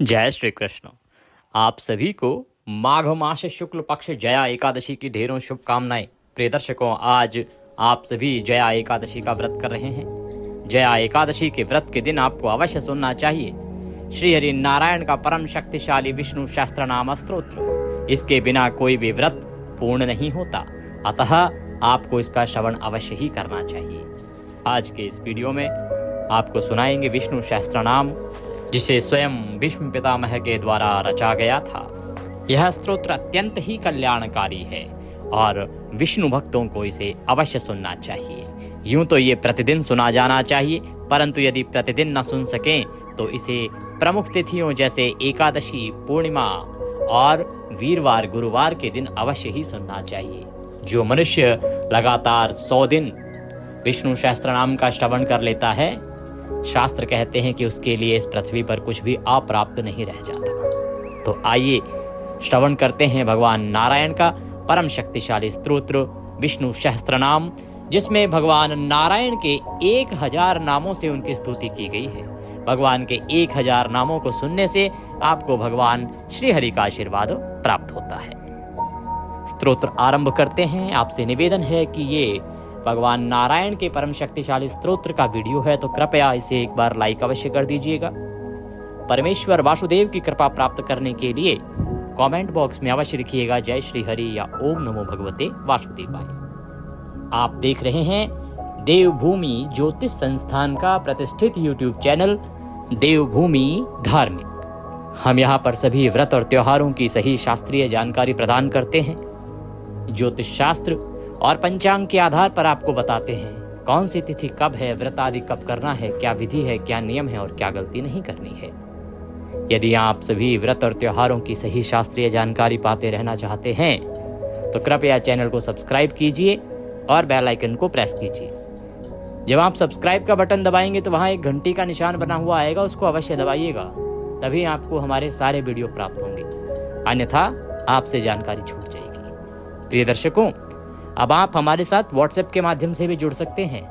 जय श्री कृष्ण। आप सभी को माघ मास शुक्ल पक्ष जया एकादशी की ढेरों शुभकामनाएं। प्रिय दर्शकों, आज आप सभी जया एकादशी का व्रत कर रहे हैं। जया एकादशी के व्रत के दिन आपको अवश्य सुनना चाहिए श्री हरि नारायण का परम शक्तिशाली विष्णु सहस्त्र नाम स्तोत्र। इसके बिना कोई भी व्रत पूर्ण नहीं होता, अतः आपको इसका श्रवण अवश्य ही करना चाहिए। आज के इस वीडियो में आपको सुनाएंगे विष्णु सहस्त्र नाम, जिसे स्वयं भीष्म पितामह के द्वारा रचा गया था। यह स्तोत्र अत्यंत ही कल्याणकारी है और विष्णु भक्तों को इसे अवश्य सुनना चाहिए। यूं तो ये प्रतिदिन सुना जाना चाहिए, परंतु यदि प्रतिदिन न सुन सकें तो इसे प्रमुख तिथियों जैसे एकादशी, पूर्णिमा और वीरवार, गुरुवार के दिन अवश्य ही सुनना चाहिए। जो मनुष्य लगातार 100 दिन विष्णु सहस्त्र नाम का श्रवण कर लेता है, शास्त्र कहते हैं कि उसके लिए इस पृथ्वी पर कुछ भी अप्राप्त नहीं रह जाता। तो आइए श्रवण करते हैं भगवान नारायण का परम शक्तिशाली स्तोत्र विष्णु सहस्त्र नाम, जिसमें भगवान नारायण के 1000 नामों से उनकी स्तुति की गई है। भगवान के 1000 नामों को सुनने से आपको भगवान श्री हरि का आशीर्वाद प्राप्त होता है। स्तोत्र आरंभ करते हैं। आपसे निवेदन है कि ये भगवान नारायण के परम शक्तिशाली स्तोत्र का वीडियो है, तो कृपया इसे एक बार लाइक अवश्य कर दीजिएगा। परमेश्वर वासुदेव की कृपा प्राप्त करने के लिए कमेंट बॉक्स में अवश्य लिखिएगा जय श्री हरि या ओम नमो भगवते वासुदेवाय। आप देख रहे हैं देवभूमि ज्योतिष संस्थान का प्रतिष्ठित यूट्यूब चैनल देवभूमि धार्मिक। हम यहाँ पर सभी व्रत और त्योहारों की सही शास्त्रीय जानकारी प्रदान करते हैं। ज्योतिष शास्त्र और पंचांग के आधार पर आपको बताते हैं कौन सी तिथि कब है, व्रत आदि कब करना है, क्या विधि है, क्या नियम है और क्या गलती नहीं करनी है। यदि आप सभी व्रत और त्योहारों की सही शास्त्रीय जानकारी पाते रहना चाहते हैं तो कृपया चैनल को सब्सक्राइब कीजिए और बेल आइकन को प्रेस कीजिए। जब आप सब्सक्राइब का बटन दबाएंगे तो वहां एक घंटी का निशान बना हुआ आएगा, उसको अवश्य दबाइएगा, तभी आपको हमारे सारे वीडियो प्राप्त होंगे, अन्यथा आपसे जानकारी छूट जाएगी। प्रिय दर्शकों, अब आप हमारे साथ व्हाट्सएप के माध्यम से भी जुड़ सकते हैं।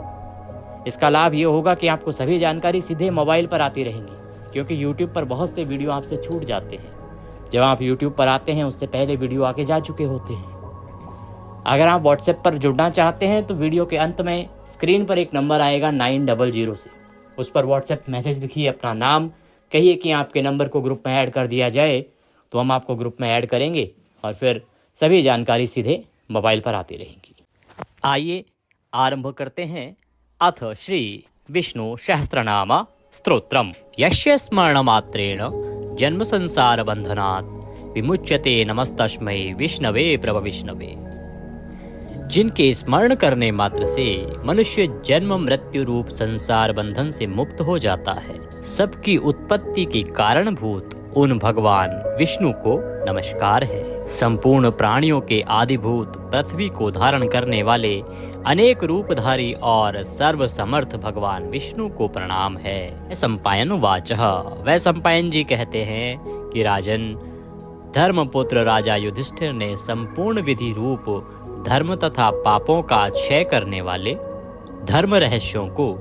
इसका लाभ ये होगा कि आपको सभी जानकारी सीधे मोबाइल पर आती रहेंगी, क्योंकि यूट्यूब पर बहुत से वीडियो आपसे छूट जाते हैं। जब आप यूट्यूब पर आते हैं उससे पहले वीडियो आके जा चुके होते हैं। अगर आप व्हाट्सएप पर जुड़ना चाहते हैं तो वीडियो के अंत में स्क्रीन पर एक नंबर आएगा 900 से, उस पर व्हाट्सएप मैसेज लिखिए, अपना नाम कहिए कि आपके नंबर को ग्रुप में ऐड कर दिया जाए, तो हम आपको ग्रुप में ऐड करेंगे और फिर सभी जानकारी सीधे मोबाइल पर आती रहेंगी। आइए आरंभ करते हैं। अथ श्री विष्णु सहस्त्रनाम स्तोत्रम। यस्य स्मरण मात्रेण जन्म संसार बंधनात् विमुच्यते नमस्तस्मै विष्णवे प्रभ विष्णवे। जिनके स्मरण करने मात्र से मनुष्य जन्म मृत्यु रूप संसार बंधन से मुक्त हो जाता है, सबकी उत्पत्ति के कारणभूत उन भगवान विष्णु को नमस्कार है। संपूर्ण प्राणियों के आदिभूत पृथ्वी को धारण करने वाले अनेक रूपधारी और सर्वसमर्थ भगवान विष्णु को प्रणाम है। सम्पायन वाचः। वह सम्पायन जी कहते हैं कि राजन, धर्मपुत्र राजा युधिष्ठिर ने संपूर्ण विधि रूप धर्म तथा पापों का क्षय करने वाले धर्म रहस्यों को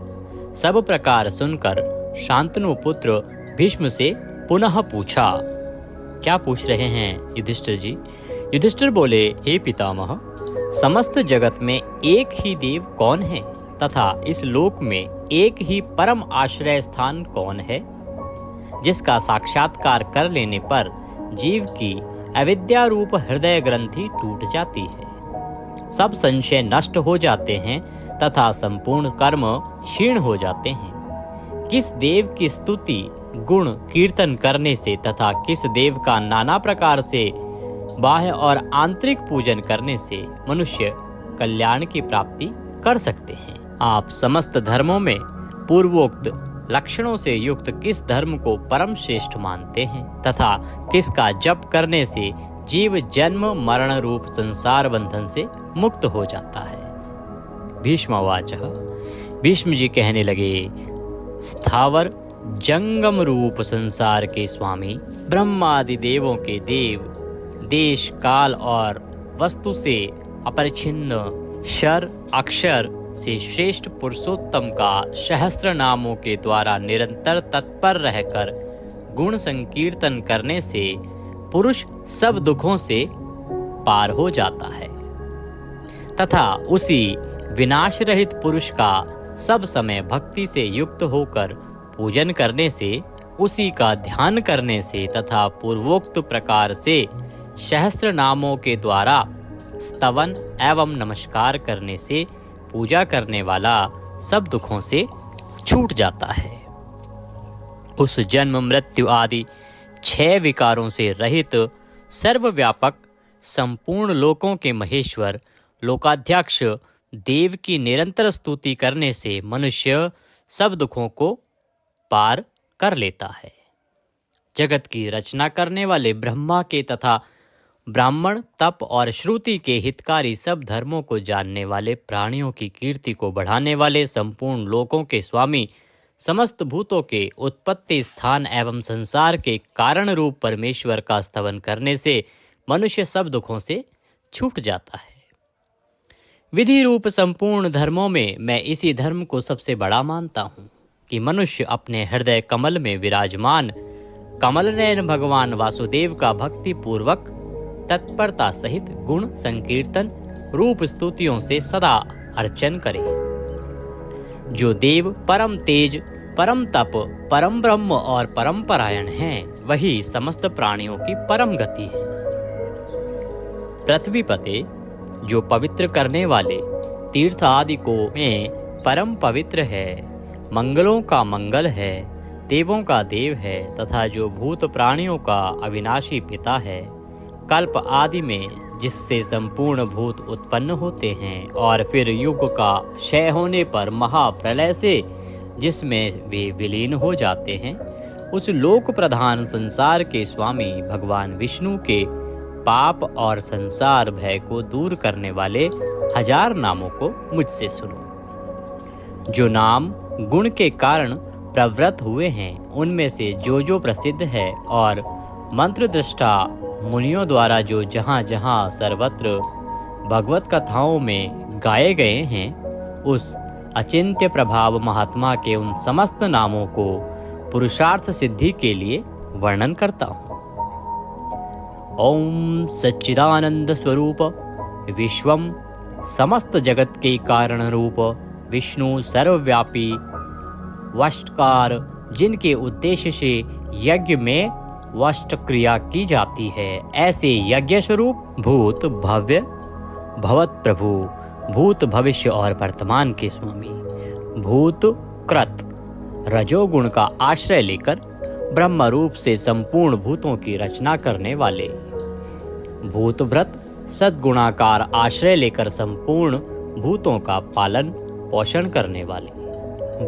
सब प्रकार सुनकर शांतनु पुत्र भीष्म से पुनः पूछा। क्या पूछ रहे हैं युधिष्ठिर जी? युधिष्ठिर बोले, हे पितामह, समस्त जगत में एक ही देव कौन है तथा इस लोक में एक ही परम आश्रय स्थान कौन है, जिसका साक्षात्कार कर लेने पर जीव की अविद्या रूप हृदय ग्रंथि टूट जाती है, सब संशय नष्ट हो जाते हैं तथा संपूर्ण कर्म क्षीण हो जाते हैं। किस देव की स्तुति गुण कीर्तन करने से तथा किस देव का नाना प्रकार से बाह्य और आंतरिक पूजन करने से मनुष्य कल्याण की प्राप्ति कर सकते हैं। आप समस्त धर्मों में पूर्वोक्त लक्षणों से युक्त किस धर्म को परम श्रेष्ठ मानते हैं तथा किसका जप करने से जीव जन्म मरण रूप संसार बंधन से मुक्त हो जाता है। भीष्मवाचः। भीष्म जी कहने लगे, स्थावर जंगम रूप संसार के स्वामी, ब्रह्मादि देवों के देव, देश काल और वस्तु से अपरिच्छिन्न, क्षर अक्षर से श्रेष्ठ पुरुषोत्तम का सहस्त्र नामों के द्वारा निरंतर तत्पर रहकर गुण संकीर्तन करने से पुरुष सब दुखों से पार हो जाता है तथा उसी विनाश रहित पुरुष का सब समय भक्ति से युक्त होकर पूजन करने से, उसी का ध्यान करने से तथा पूर्वोक्त प्रकार से सहस्त्र नामों के द्वारा स्तवन एवं नमस्कार करने से पूजा करने वाला सब दुखों से छूट जाता है। उस जन्म मृत्यु आदि 6 विकारों से रहित सर्वव्यापक संपूर्ण लोकों के महेश्वर लोकाध्यक्ष देव की निरंतर स्तुति करने से मनुष्य सब दुखों को पार कर लेता है। जगत की रचना करने वाले ब्रह्मा के तथा ब्राह्मण तप और श्रुति के हितकारी सब धर्मों को जानने वाले, प्राणियों की कीर्ति को बढ़ाने वाले, संपूर्ण लोकों के स्वामी, समस्त भूतों के उत्पत्ति स्थान एवं संसार के कारण रूप परमेश्वर का स्तवन करने से मनुष्य सब दुखों से छूट जाता है। विधि रूप संपूर्ण धर्मों में मैं इसी धर्म को सबसे बड़ा मानता हूँ कि मनुष्य अपने हृदय कमल में विराजमान कमल नयन भगवान वासुदेव का भक्ति पूर्वक तत्परता सहित गुण संकीर्तन रूप स्तुतियों से सदा अर्चन करे। जो देव परम तेज, परम तप, परम ब्रह्म और परम परायण हैं, वही समस्त प्राणियों की परम गति है। पृथ्वी पते जो पवित्र करने वाले तीर्थ आदि को में परम पवित्र है, मंगलों का मंगल है, देवों का देव है तथा जो भूत प्राणियों का अविनाशी पिता है, कल्प आदि में जिससे संपूर्ण भूत उत्पन्न होते हैं और फिर युग का क्षय होने पर महाप्रलय से जिसमें वे विलीन हो जाते हैं, उस लोक प्रधान संसार के स्वामी भगवान विष्णु के पाप और संसार भय को दूर करने वाले 1000 नामों को मुझसे सुनो। जो नाम गुण के कारण प्रवृत्त हुए हैं, उनमें से जो प्रसिद्ध है और मंत्र दृष्टा मुनियों द्वारा जो जहाँ जहाँ सर्वत्र भगवत कथाओं में गाए गए हैं, उस अचिंत्य प्रभाव महात्मा के उन समस्त नामों को पुरुषार्थ सिद्धि के लिए वर्णन करता हूँ। ओम सच्चिदानंद स्वरूप विश्वम समस्त जगत के कारण रूप विष्णु सर्वव्यापी वष्टकार, जिनके उद्देश्य से यज्ञ में वष्ट क्रिया की जाती है, ऐसे यज्ञ स्वरूप भूत भव्य भवत प्रभु, भूत भविष्य और वर्तमान के स्वामी, भूत कृत रजोगुण का आश्रय लेकर ब्रह्म रूप से संपूर्ण भूतों की रचना करने वाले, भूत व्रत सद्गुणाकार आश्रय लेकर संपूर्ण भूतों का पालन पोषण करने वाले,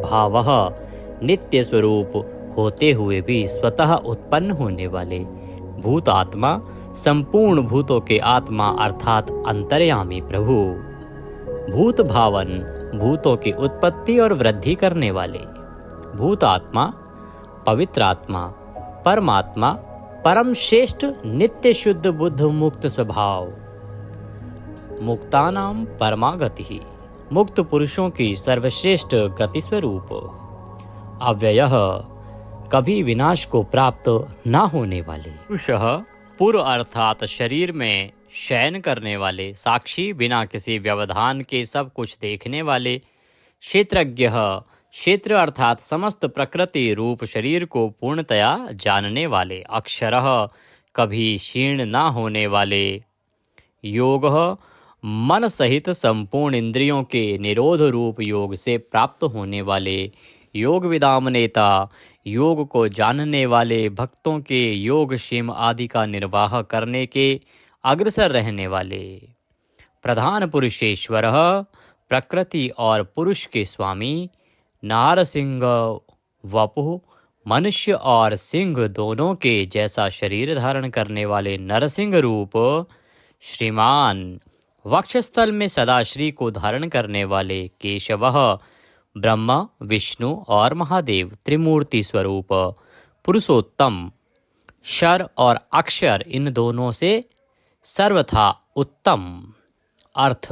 भावः नित्य स्वरूप होते हुए भी स्वतः उत्पन्न होने वाले, भूत आत्मा संपूर्ण भूतों के आत्मा अर्थात अंतर्यामी प्रभु, भूत भावन भूतों की उत्पत्ति और वृद्धि करने वाले, भूत आत्मा पवित्र आत्मा परमात्मा परम श्रेष्ठ नित्य शुद्ध बुद्ध मुक्त स्वभाव, मुक्तानाम परमा गति, मुक्त पुरुषों की सर्वश्रेष्ठ गति स्वरूप, अव्ययः कभी विनाश को प्राप्त न होने वाले, पुरुषः पूर्व अर्थात शरीर में शयन करने वाले, साक्षी बिना किसी व्यवधान के सब कुछ देखने वाले, क्षेत्रज्ञः क्षेत्र अर्थात समस्त प्रकृति रूप शरीर को पूर्णतया जानने वाले, अक्षरः कभी क्षीण न होने वाले, योगः मन सहित संपूर्ण इंद्रियों के निरोध रूप योग से प्राप्त होने वाले, योग विदाम नेता योग को जानने वाले, भक्तों के योग क्षेम आदि का निर्वाह करने के अग्रसर रहने वाले, प्रधान पुरुषेश्वरः प्रकृति और पुरुष के स्वामी, नारसिंह वपुः मनुष्य और सिंह दोनों के जैसा शरीर धारण करने वाले नरसिंह रूप, श्रीमान वक्षस्थल में सदाश्री को धारण करने वाले, केशवः ब्रह्मा विष्णु और महादेव त्रिमूर्ति स्वरूप, पुरुषोत्तम शर और अक्षर इन दोनों से सर्वथा उत्तम, अर्थ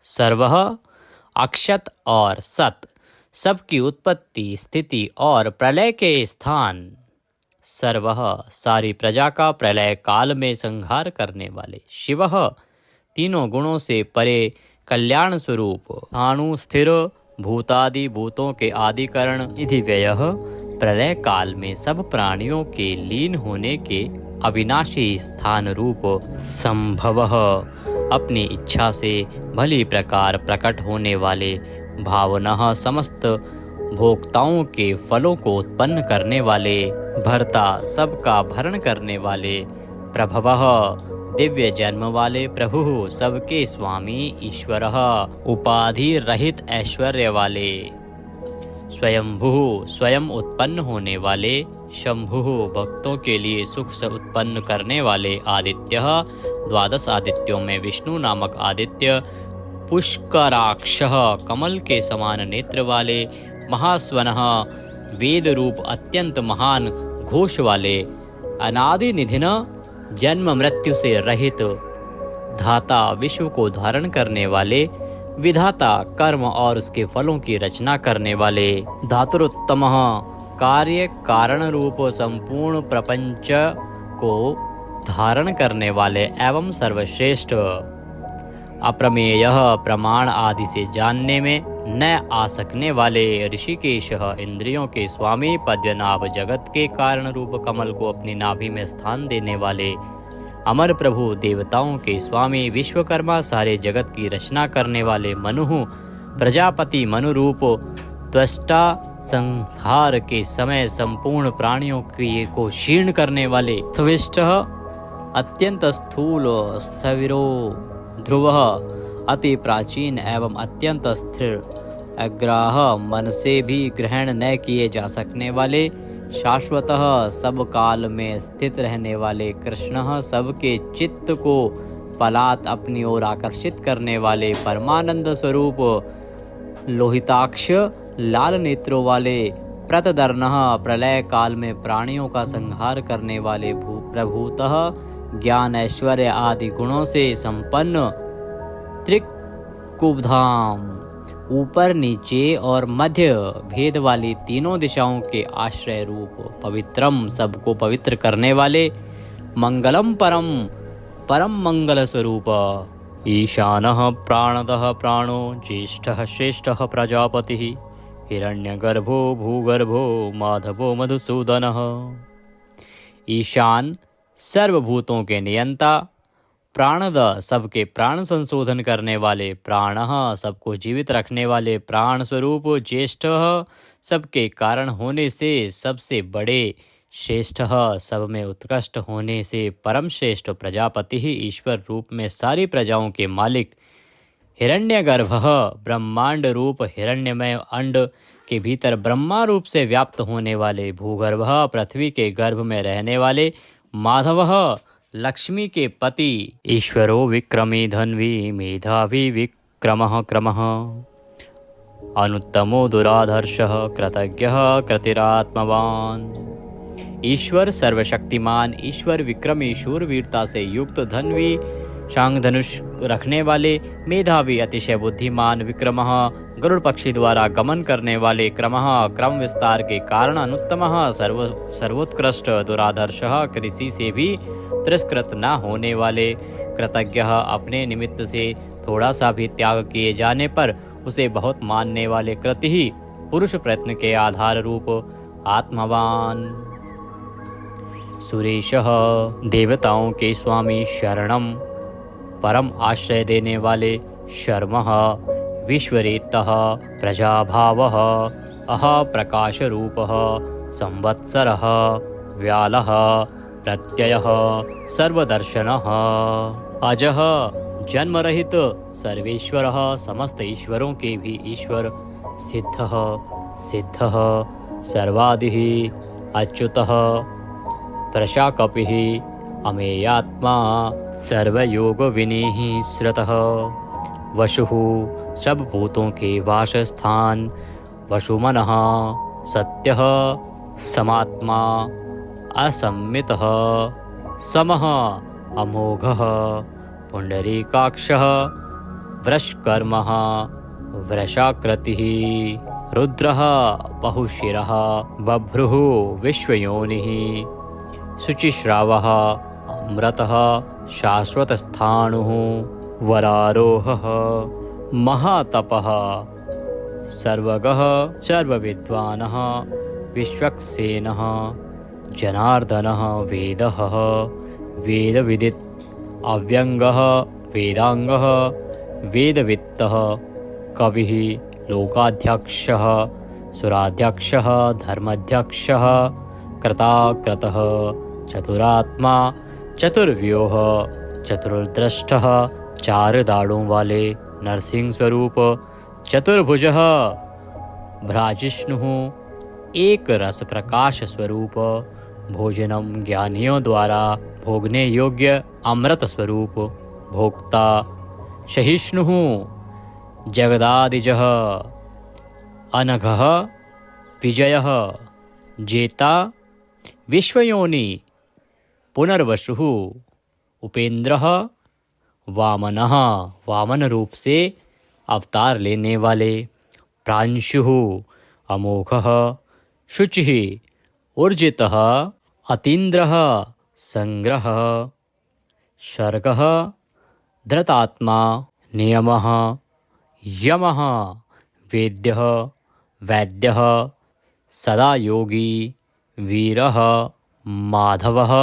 सर्वः अक्षत और सत सबकी उत्पत्ति स्थिति और प्रलय के स्थान, सर्वः सारी प्रजा का प्रलय काल में संहार करने वाले, शिवः तीनों गुणों से परे कल्याण स्वरूप, अणु स्थिर भूतादि भूतों के आदिकरण, इति व्ययः प्रलय काल में सब प्राणियों के लीन होने के अविनाशी स्थान रूप, संभवः अपनी इच्छा से भली प्रकार प्रकट होने वाले, भावनः समस्त भोक्ताओं के फलों को उत्पन्न करने वाले, भर्ता सबका भरण करने वाले, प्रभवः दिव्य जन्म वाले प्रभु सबके स्वामी ईश्वरः उपाधि रहित ऐश्वर्य वाले, स्वयंभू स्वयं उत्पन्न होने वाले, शंभु भक्तों के लिए सुख से उत्पन्न करने वाले, आदित्य 12 आदित्यों में विष्णु नामक आदित्य, पुष्कराक्षः कमल के समान नेत्र वाले, महास्वनः वेद रूप अत्यंत महान घोष वाले, अनादि निधिन जन्म मृत्यु से रहित, धाता विश्व को धारण करने वाले, विधाता कर्म और उसके फलों की रचना करने वाले, धातुरुत्तमः कार्य कारण रूप संपूर्ण प्रपंच को धारण करने वाले एवं सर्वश्रेष्ठ, अप्रमेयः प्रमाण आदि से जानने में न आ सकने वाले, ऋषिकेशः इंद्रियों के स्वामी, पद्मनाभ जगत के कारण रूप कमल को अपनी नाभि में स्थान देने वाले, अमर प्रभु देवताओं के स्वामी, विश्वकर्मा सारे जगत की रचना करने वाले, मनु प्रजापति मनु रूप त्वष्टा, संहार के समय संपूर्ण प्राणियों को क्षीण करने वाले, त्विष्टः अत्यंत स्थूल, स्थविरो ध्रुवः अति प्राचीन एवं अत्यंत स्थिर, अग्राह मन से भी ग्रहण न किए जा सकने वाले, शाश्वतः सब काल में स्थित रहने वाले, कृष्णः सबके चित्त को पलात अपनी ओर आकर्षित करने वाले, परमानंद स्वरूप, लोहिताक्ष लाल नेत्रों वाले, प्रतदर्णः प्रलय काल में प्राणियों का संहार करने वाले, प्रभुतः ज्ञान ऐश्वर्य आदि गुणों से संपन्न, त्रिकुबधाम ऊपर नीचे और मध्य भेद वाली तीनों दिशाओं के आश्रय रूप, पवित्रम सबको पवित्र करने वाले, मंगलम परम परम मंगल स्वरूप, ईशानः प्राणदः प्राणो, ज्येष्ठः श्रेष्ठः प्रजापतिः, हिरण्यगर्भो भूगर्भो माधवो मधुसूदनः, ईशान सर्वभूतों के नियंता, प्राणद सबके प्राण संशोधन करने वाले, प्राणः सबको जीवित रखने वाले प्राण स्वरूप, ज्येष्ठः सबके कारण होने से सबसे बड़े, श्रेष्ठः सब में उत्कृष्ट होने से परम श्रेष्ठ, प्रजापति ही ईश्वर रूप में सारी प्रजाओं के मालिक, हिरण्यगर्भः ब्रह्मांड रूप हिरण्यमय अंड के भीतर ब्रह्मा रूप से व्याप्त होने वाले, भूगर्भः पृथ्वी के गर्भ में रहने वाले, माधवः लक्ष्मी के पति, ईश्वरो विक्रमी धन्वी मेधावी विक्रमः क्रमः, अनुत्तमो दुराधर्षः कृतज्ञः कृतिरात्मवान, ईश्वर सर्वशक्तिमान, ईश्वर विक्रमी शूरवीरता से युक्त, धन्वी शांग धनुष रखने वाले, मेधावी अतिशय बुद्धिमान, विक्रमः गरुड़ पक्षी द्वारा गमन करने वाले, क्रमः क्रम विस्तार के कारण, अनुत्तमः सर्वोत्कृष्ट, दुराधर्षः किसी से भी तिरस्कृत न होने वाले, कृतज्ञः अपने निमित्त से थोड़ा सा भी त्याग किए जाने पर उसे बहुत मानने वाले, कृति ही पुरुष प्रयत्न के आधार रूप, आत्मवान, सुरेशः देवताओं के स्वामी, शरणम परम आश्रय देने वाले, शर्मः विश्वरेतः प्रजाभावः, अह प्रकाश रूपः, संवत्सरः व्यालः प्रत्ययः सर्वदर्शनः, अजः जन्मरहित सर्वेश्वरः समस्त ईश्वरों के भी ईश्वर, सिद्धः सिद्धः सर्वादिः अच्युतः प्रशाकपिः अमेयात्मा सर्वयोग विनीः श्रुतः, वशुः सब भूतों के वासस्थान, वशुमनः सत्यः समात्मा, असम्मितः समः अमोघः, पुंडरीकाक्षः वृषकर्मः वृषाकृतिः, रुद्रः बहुशिरः, बभ्रुः विश्वयोनिः, शुचिश्रावः अमृतः शाश्वतस्थाणुः वरारोहः महातपः सर्वगः सर्वविद्वानः विश्वक्सेनः जनार्दनः वेदः वेदविदित् अव्यङ्गः वेदाङ्गः वेदवित्तः कविः लोकाध्यक्षः सुराध्यक्षः धर्माध्यक्षः कृताकृतः चतुरात्मा चतुर्व्यूह चतुर्दृष्टः चार दाढ़ों वाले नरसिंह स्वरूप चतुर्भुजः भ्राजिष्णुः एक रस प्रकाश स्वरूप भोजनम ज्ञानियों द्वारा भोगने योग्य अमृत स्वरूप भोक्ता सहिष्णुः जगदादिजः अनघः विजयः जेता विश्वयोनि पुनर्वसुः उपेंद्रः वामनः वामन रूप से अवतार लेने वाले प्रांशुः अमोघः शुचिः ऊर्जितः अतीन्द्रः संग्रह शर्गः धृतात्मा नियमः यमः वेद्यः वैद्यः सदा योगी वीरः माधवः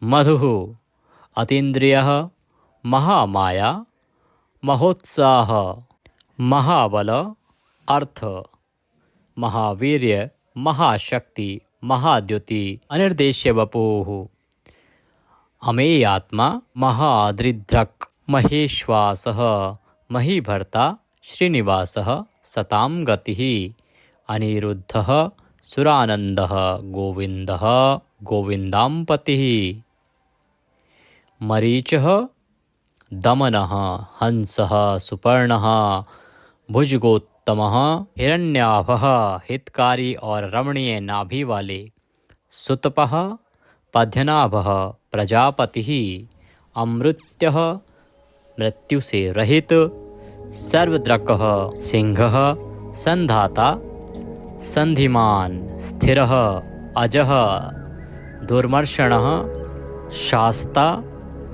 मधुः अतीन्द्रियः महामाया महोत्साह महाबल अर्थ महावीर्य महाशक्ति महाद्युति अनिर्देश्य वपुः अमेयात्मा महादृढ्रक् महेश्वासः महीभर्ता श्रीनिवासः सतां गतिः अनिरुद्धः सुरानन्दः गोविन्दः गोविन्दाम्पतिः मरीचः दमनः हंसः सुपर्णः भुजगोत्तमः हिरण्याभः हितकारी और रमणीय नाभि वाले सुतपः पद्यनाभः प्रजापतिः अमृत्यः मृत्यु से रहित सर्वद्रकः सिंहः संधाता संधिमान स्थिरः अजः दुर्मर्षणः शास्ता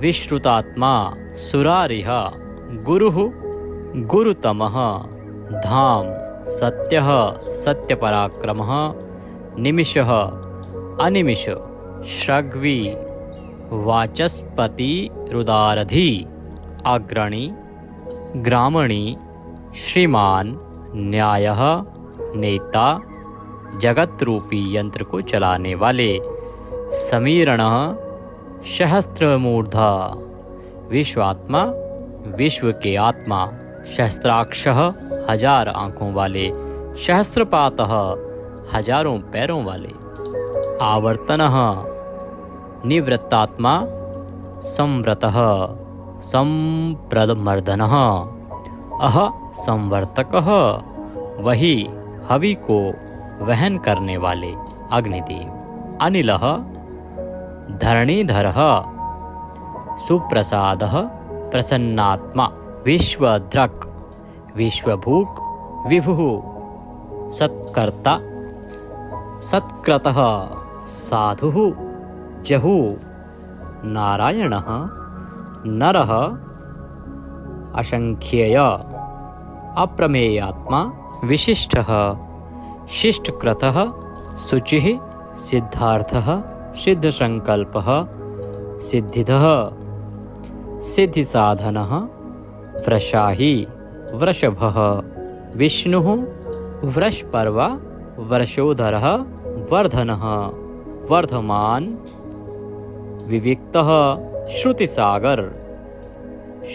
विश्रुतात्मा सुरारिः गुरुः गुरुतमः धाम सत्यः सत्यपराक्रमः निमिषः अनिमिष श्रग्वी वाचस्पति रुदारधि अग्रणी ग्रामणी श्रीमान न्यायः नेता जगत रूपी यंत्र को चलाने वाले समीरणः सहस्त्रमूर्धा विश्वात्मा विश्व के आत्मा सहस्त्राक्षः हजार आँखों वाले सहस्त्रपातः हजारों पैरों वाले आवर्तनः निवृत्तात्मा संव्रतः संप्रदमर्दनः अह संवर्तकः वही हवि को वहन करने वाले अग्निदेव अनिलः धरणीधरः सुप्रसादः प्रसन्नात्मा विश्वद्रक् विश्वभूक् विभुः सत्कर्ता सत्कृतः साधुः जहु नारायणः नरः असंख्येय अप्रमेयात्मा विशिष्टः शिष्टकृतः शुचिः सिद्धार्थः सिद्धसंकल्पः सिद्धिदः सिद्धिसाधनः वृषाही वृषभः विष्णुः वृषपर्वा वर्षोधरः वर्धनः वर्धमान विविक्तः श्रुतिसागर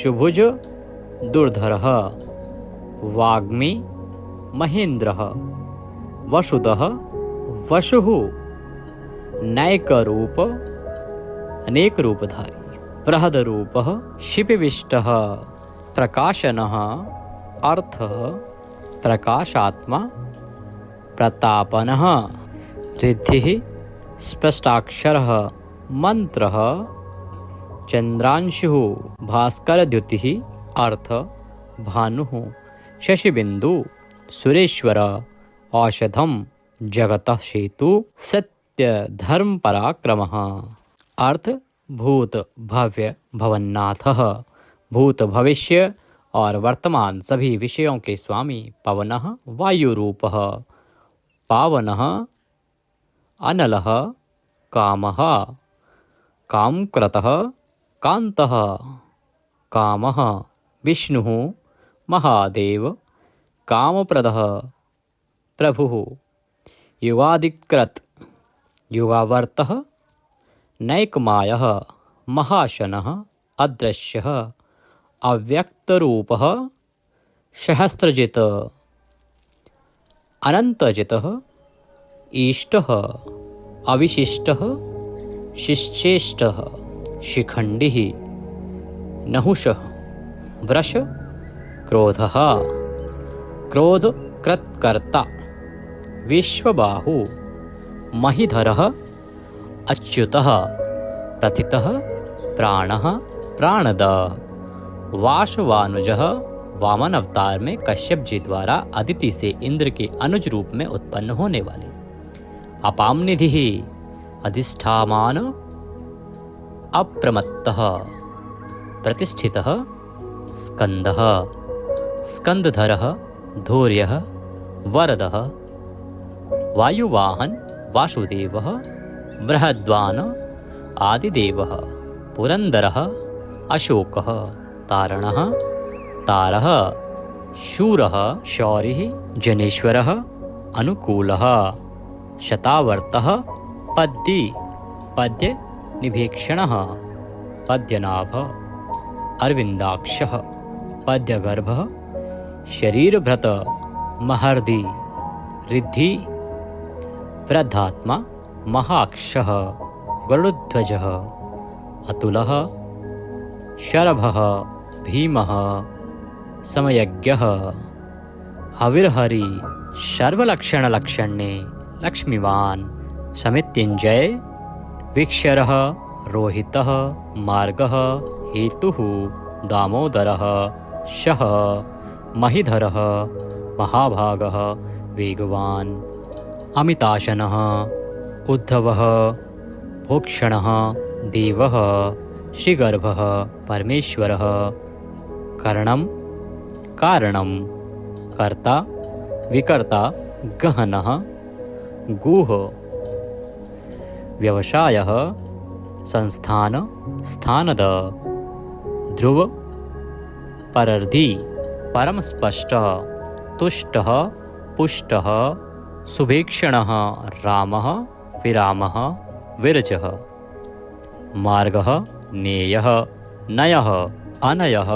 शुभुज दुर्धरः वाग्मी महेन्द्रः वसुदः वसुः नैकरूप अनेक रूपधारी बृहदरूपः शिपिविष्टः प्रकाशनः अर्थः प्रकाशात्मा प्रतापनः रिद्धिः स्पष्टाक्षरः मंत्रः चंद्रांशुः भास्करद्युतिः अर्थ भानुः शशिबिंदु सुरेश्वर औषधम जगतः सेतु सत्य सत्य धर्म पराक्रमः। अर्थ भूत भव्य भवन्नाथः, भूत भविष्य और वर्तमान सभी विषयों के स्वामी पवनः वायुरूपः, पावनः अनलः कामः, कामकृतः कान्तः, कामः विष्णुः महादेव, कामप्रदः प्रभुः, युगादिकृत युगावर्तः नैकमायः, महाशनः अदृश्यः, अव्यक्तरूपः सहस्रजित्, अनन्तजितः ईष्टः, अविशिष्टः शिश्चेष्टः, शिखण्डिः नहुषः, वृष क्रोधः, क्रोधकृत्कर्ता, विश्वबाहु, महीधरः अच्युतः, प्रथितः प्राणः प्राणद, वासवानुजः, वामन अवतार में कश्यप जी द्वारा अदिति से इंद्र के अनुज रूप में उत्पन्न होने वाले, अपाम निधिः अधिष्ठामान अप्रमत्तः, प्रतिष्ठितः स्कंदः, स्कंदधरः धैर्यः वरदः, वायुवाहन वासुदेवः, बृहद्वान आदिदेवः, पुरंदरः अशोकः, तारणः तारः, शूरः शौरिः, जनेश्वरः अनुकूलः, शतावर्तः पद्दी पद्य निभीक्षणः, पद्यनाभ अरविंदाक्षः, पद्यगर्भः शरीरभृत महर्दि, रिद्धि वृद्धात्मा महाक्षः, गरुडध्वजः अतुलः, शरभः भीमः, समयज्ञः, हविर्हरि, सर्वलक्षणलक्षण्ये लक्ष्मीवान्, समित्युञ्जय, विक्षरः, रोहितः, मार्गः, हेतुः, दामोदरः, शः, महीधरः, महाभागः, वेगवान्, अमिताशनः, उद्धवः, भोक्षणः, देवः, श्रीगर्भः, परमेश्वरः, कर्णं, कारणं, कर्ता, विकर्ता, गहनः, गुह, व्यवसायः, संस्थान, स्थानद, ध्रुव, परर्धि, परमस्पष्टः, तुष्टः, पुष्टः, सुभीक्षणः, रामः, विरामः, विरजः, मार्गः, नेयः, नयः, अनयः,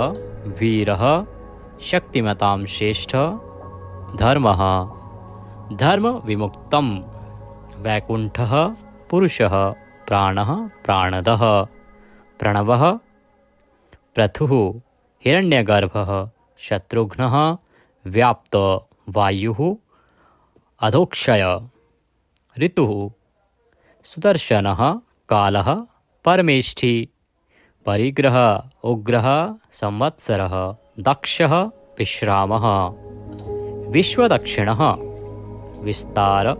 वीरः, शक्तिमतां श्रेष्ठ, धर्मः, धर्म विमुक्तम्, वैकुण्ठः, पुरुषः, प्राणः, प्राणदः, प्रणवः, पृथुः, हिरण्यगर्भः, शत्रुघ्नः, व्याप्त, वायुः, अधोक्षय, ऋतुः, सुदर्शनः, कालः, परमेष्ठी, परिग्रह, उग्रः, संवत्सरः, दक्षः, विश्रामः, विश्वदक्षिणः, विस्तार,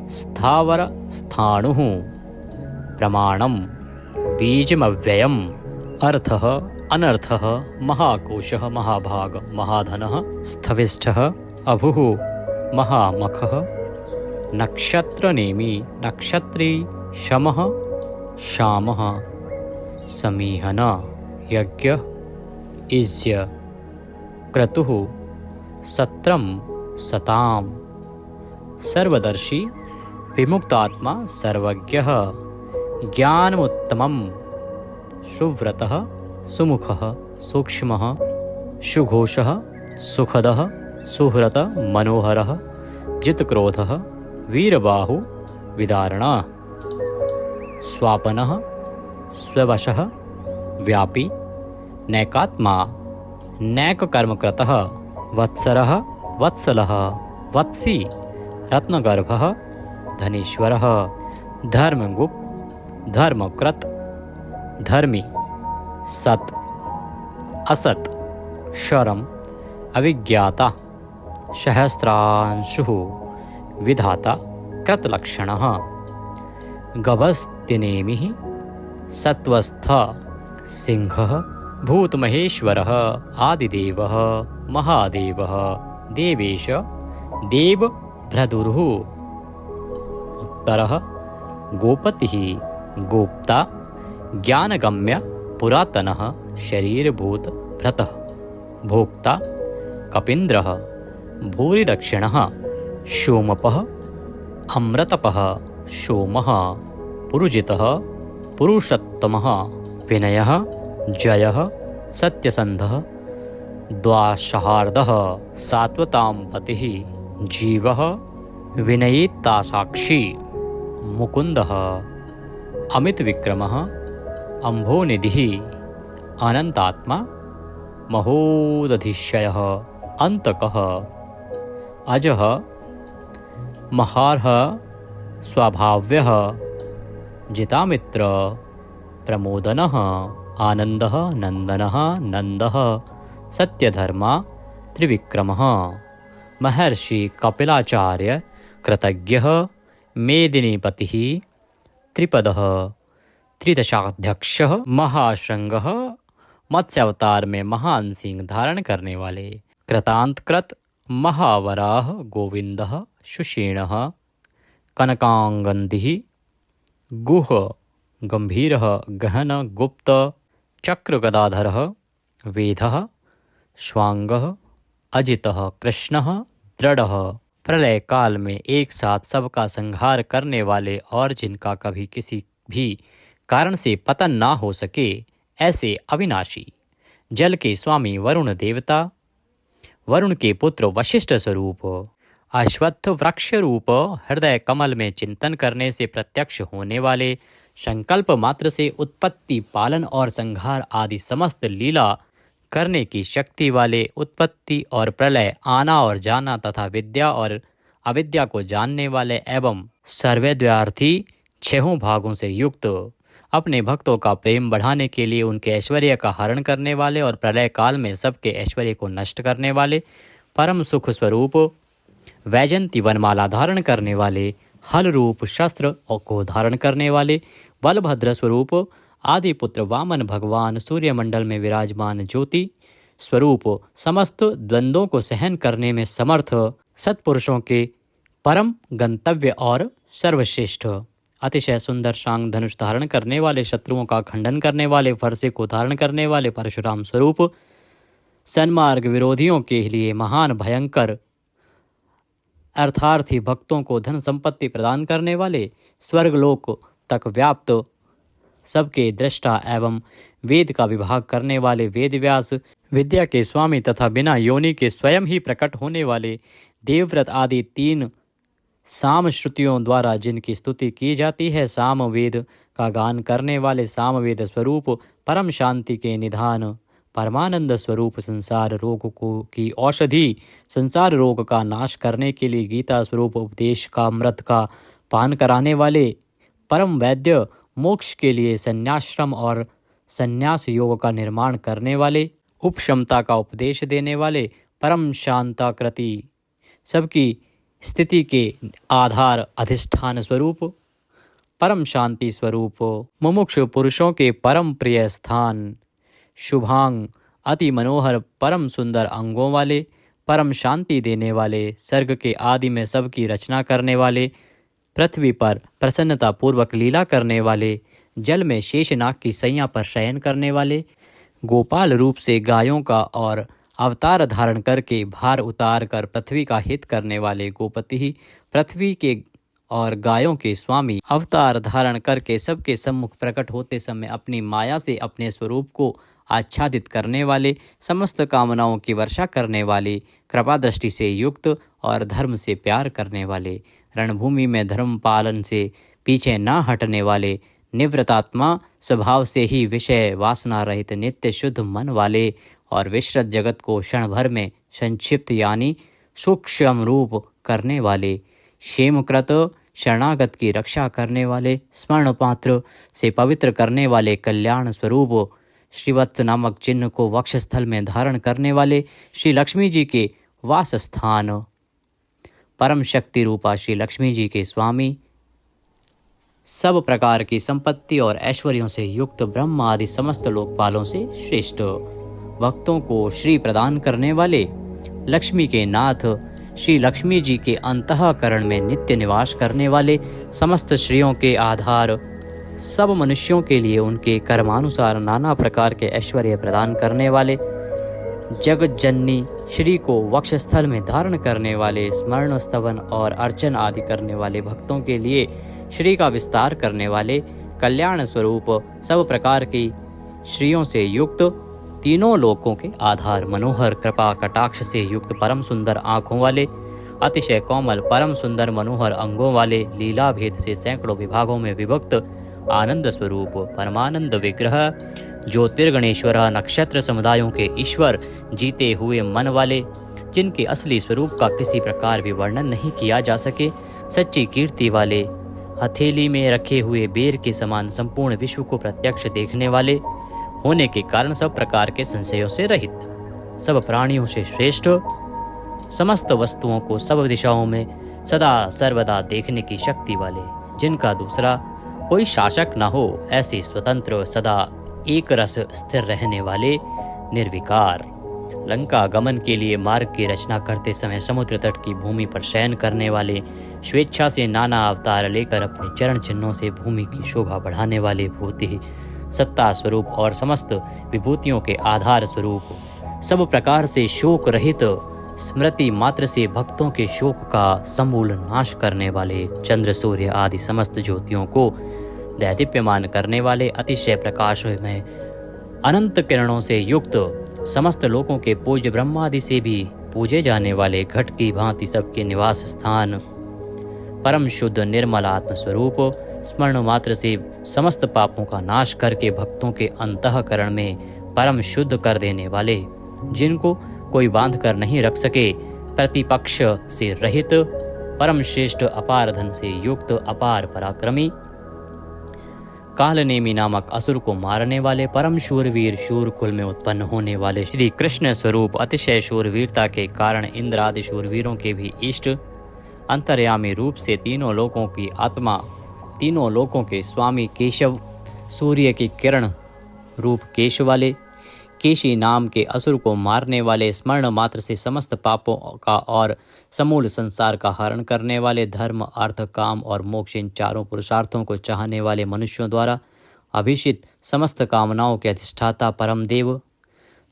स्थावर, स्थाणुः, प्रमाणं, बीजमव्ययम्, अर्थः, अनर्थः, महाकोशः, महाभाग, महाधनः, स्थविष्ठः, अभुः, महामखः, नक्षत्रनेमी, नक्षत्री, शमः, शामः, समीहन, यज्ञ, इज्य, क्रतुः, सत्रम, सताम, सर्वदर्शी, विमुक्तात्मा, सर्वज्ञः, ज्ञानमुत्तमम्, सुव्रतः, सुमुखः, सूक्ष्मः, सुघोषः, सुखदः, सुहृत, मनोहरः, जितक्रोधः, वीरबाहु, विदारणः, स्वापनः, स्ववशः, व्यापी, नैकात्मा, नैककर्मकृतः, वत्सरः, वत्सलः, वत्सी, रत्नगर्भः, धनीश्वरः, धर्मगुप्त, धर्मकृत, धर्मी, सत, असत, शरम, अविज्ञाता, सहस्रांशुः, विधाता, कृतलक्षणः, गभस्तिनेमिः सत्वस्थः सिंहः भूतमहेश्वरः आदिदेवः महादेवः देवेश देवभ्रदुरुः उत्तरः गोपतिः गोप्ता ज्ञानगम्य पुरातनः शरीरभूत भ्रतः भोक्ता कपीन्द्रः भूरिदक्षिणः सोमपः अमृतपः सोमः पुरुजितः पुरुषोत्तमः विनयः जयः सत्यसन्धः द्वाशहार्दः सात्वतां पतिः जीवः विनयितासाक्षी मुकुन्दः अमितविक्रमः अम्भोनिधिः अनन्तात्मा महोदधिशयः अन्तकः अजः महार्हः स्वभाव्यः जितामित्र प्रमोदनः आनन्दः नन्दनः नन्दः सत्यधर्मा त्रिविक्रमः महर्षि कपिलाचार्य कृतज्ञः मेदिनीपतिः त्रिपदः त्रिदशाध्यक्षः महाशृंगः मत्स्यावतार में महान सिंह धारण करने वाले कृतांतकृत महावराह गोविंदः सुषेणः कनकांगन्धिः गुह गंभीरः गहन गुप्त चक्रगदाधरः वेदः श्वांगः अजितः कृष्णः दृढ़ः प्रलय काल में एक साथ सबका संहार करने वाले और जिनका कभी किसी भी कारण से पतन ना हो सके ऐसे अविनाशी जल के स्वामी वरुण देवता वरुण के पुत्र वशिष्ठ स्वरूप अश्वत्थ वृक्ष रूप हृदय कमल में चिंतन करने से प्रत्यक्ष होने वाले संकल्प मात्र से उत्पत्ति पालन और संहार आदि समस्त लीला करने की शक्ति वाले उत्पत्ति और प्रलय आना और जाना तथा विद्या और अविद्या को जानने वाले एवं सर्वैद्वार्थी छहों भागों से युक्त अपने भक्तों का प्रेम बढ़ाने के लिए उनके ऐश्वर्य का हरण करने वाले और प्रलय काल में सबके ऐश्वर्य को नष्ट करने वाले परम सुख स्वरूप वैजंती वनमाला धारण करने वाले हल रूप शस्त्र को धारण करने वाले बलभद्र स्वरूप आदि पुत्र वामन भगवान सूर्यमंडल में विराजमान ज्योति स्वरूप समस्त द्वंद्वों को सहन करने में समर्थ सत्पुरुषों के परम गंतव्य और सर्वश्रेष्ठ अतिशय सुंदर शांग धनुष धारण करने वाले शत्रुओं का खंडन करने वाले फरसे को धारण करने वाले परशुराम स्वरूप सन्मार्ग विरोधियों के लिए महान भयंकर अर्थार्थी भक्तों को धन संपत्ति प्रदान करने वाले स्वर्गलोक तक व्याप्त सबके दृष्टा एवं वेद का विभाग करने वाले वेद व्यास विद्या के स्वामी तथा बिना योनि के स्वयं ही प्रकट होने वाले देवव्रत आदि तीन साम श्रुतियों द्वारा जिनकी स्तुति की जाती है साम वेद का गान करने वाले सामवेद स्वरूप परम शांति के निधान परमानंद स्वरूप संसार रोग को की औषधि संसार रोग का नाश करने के लिए गीता स्वरूप उपदेश का अमृत का पान कराने वाले परम वैद्य मोक्ष के लिए संन्याश्रम और संन्यास योग का निर्माण करने वाले उपशमता का उपदेश देने वाले परम शांताकृति सबकी स्थिति के आधार अधिष्ठान स्वरूप परम शांति स्वरूप मुमुक्षु पुरुषों के परम प्रिय स्थान शुभांग अति मनोहर परम सुंदर अंगों वाले परम शांति देने वाले सर्ग के आदि में सबकी रचना करने वाले पृथ्वी पर प्रसन्नता पूर्वक लीला करने वाले जल में शेषनाग की सैया पर शयन करने वाले गोपाल रूप से गायों का और अवतार धारण करके भार उतार कर पृथ्वी का हित करने वाले गोपति ही पृथ्वी के और गायों के स्वामी अवतार धारण करके सबके सम्मुख प्रकट होते समय अपनी माया से अपने स्वरूप को आच्छादित करने वाले समस्त कामनाओं की वर्षा करने वाले कृपा दृष्टि से युक्त और धर्म से प्यार करने वाले रणभूमि में धर्म पालन से पीछे न हटने वाले निवृत्तात्मा स्वभाव से ही विषय वासना रहित नित्य शुद्ध मन वाले और विश्रत जगत को क्षण भर में संक्षिप्त यानी सूक्ष्म रूप करने वाले क्षेमकृत शरणागत की रक्षा करने वाले स्वर्ण पात्र से पवित्र करने वाले कल्याण स्वरूप श्रीवत्स नामक चिन्ह को वक्षस्थल में धारण करने वाले श्री लक्ष्मी जी के वास स्थान परम शक्ति रूपा श्री लक्ष्मी जी के स्वामी सब प्रकार की संपत्ति और ऐश्वर्यों से युक्त ब्रह्म आदि समस्त लोकपालों से श्रेष्ठ, भक्तों को श्री प्रदान करने वाले लक्ष्मी के नाथ श्री लक्ष्मी जी के अंतःकरण में नित्य निवास करने वाले, समस्त श्रियों के आधार, सब मनुष्यों के लिए उनके कर्मानुसार नाना प्रकार के ऐश्वर्य प्रदान करने वाले, जगत जननी श्री को वक्षस्थल में धारण करने वाले, स्मरण स्तवन और अर्चन आदि करने वाले भक्तों के लिए श्री का विस्तार करने वाले, कल्याण स्वरूप सब प्रकार की श्रियों से युक्त, तीनों लोकों के आधार, मनोहर कृपा कटाक्ष से युक्त, परम सुंदर आँखों वाले, अतिशय कोमल परम सुंदर मनोहर अंगों वाले, लीला भेद से सैकड़ों विभागों में विभक्त, आनंद स्वरूप परमानंद विग्रह, ज्योतिर्गणेश्वर, नक्षत्र समुदायों के ईश्वर, जीते हुए मन वाले, जिनके असली स्वरूप का किसी प्रकार भी वर्णन नहीं किया जा सके, सच्ची कीर्ति वाले, हथेली में रखे हुए बेर के समान संपूर्ण विश्व को प्रत्यक्ष देखने वाले होने के कारण सब प्रकार के संशयों से रहित, सब प्राणियों से श्रेष्ठ, समस्त वस्तुओं को सब दिशाओं में सदा सर्वदा देखने की शक्ति वाले, जिनका दूसरा कोई शासक न हो, ऐसे स्वतंत्र सदा एक रस स्थिर रहने वाले, निर्विकार, लंका गमन के लिए मार्ग की रचना करते समय समुद्र तट की भूमि पर शयन करने वाले, स्वेच्छा से नाना अवतार लेकर अपने चरण चिन्हों से भूमि की शोभा बढ़ाने वाले, भूति सत्ता स्वरूप और समस्त विभूतियों के आधार स्वरूप, सब प्रकार से शोक रहित, स्मृति मात्र से भक्तों के शोक का समूल नाश करने वाले, चंद्र सूर्य आदि समस्त ज्योतियों को दैदीप्यमान करने वाले, अतिशय प्रकाश में अनंत किरणों से युक्त, समस्त लोकों के पूज्य ब्रह्मादि से भी पूजे जाने वाले, घट की भांति सबके निवास स्थान, परम शुद्ध निर्मल आत्म स्वरूप, स्मरण मात्र से समस्त पापों का नाश करके भक्तों के अंतःकरण में परम शुद्ध कर देने वाले, जिनको कोई बांध कर नहीं रख सके, प्रतिपक्ष से रहित, परम श्रेष्ठ अपार धन से युक्त, अपार पराक्रमी, कालनेमी नामक असुर को मारने वाले, परम शूरवीर, शूर कुल में उत्पन्न होने वाले श्री कृष्ण स्वरूप, अतिशय शूरवीरता के कारण इंद्र आदि शूरवीरों के भी इष्ट, अंतर्यामी रूप से तीनों लोकों की आत्मा, तीनों लोकों के स्वामी केशव, सूर्य की किरण रूप केश वाले, केशी नाम के असुर को मारने वाले, स्मरण मात्र से समस्त पापों का और समूल संसार का हरण करने वाले, धर्म अर्थ काम और मोक्ष इन चारों पुरुषार्थों को चाहने वाले, मनुष्यों द्वारा अभिषित समस्त कामनाओं के अधिष्ठाता परम देव,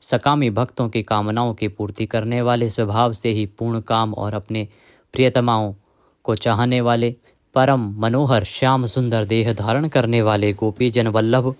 सकामी भक्तों की कामनाओं की पूर्ति करने वाले, स्वभाव से ही पूर्ण काम और अपने प्रियतमाओं को चाहने वाले, परम मनोहर श्याम सुंदर देह धारण करने वाले, गोपी जन वल्लभ,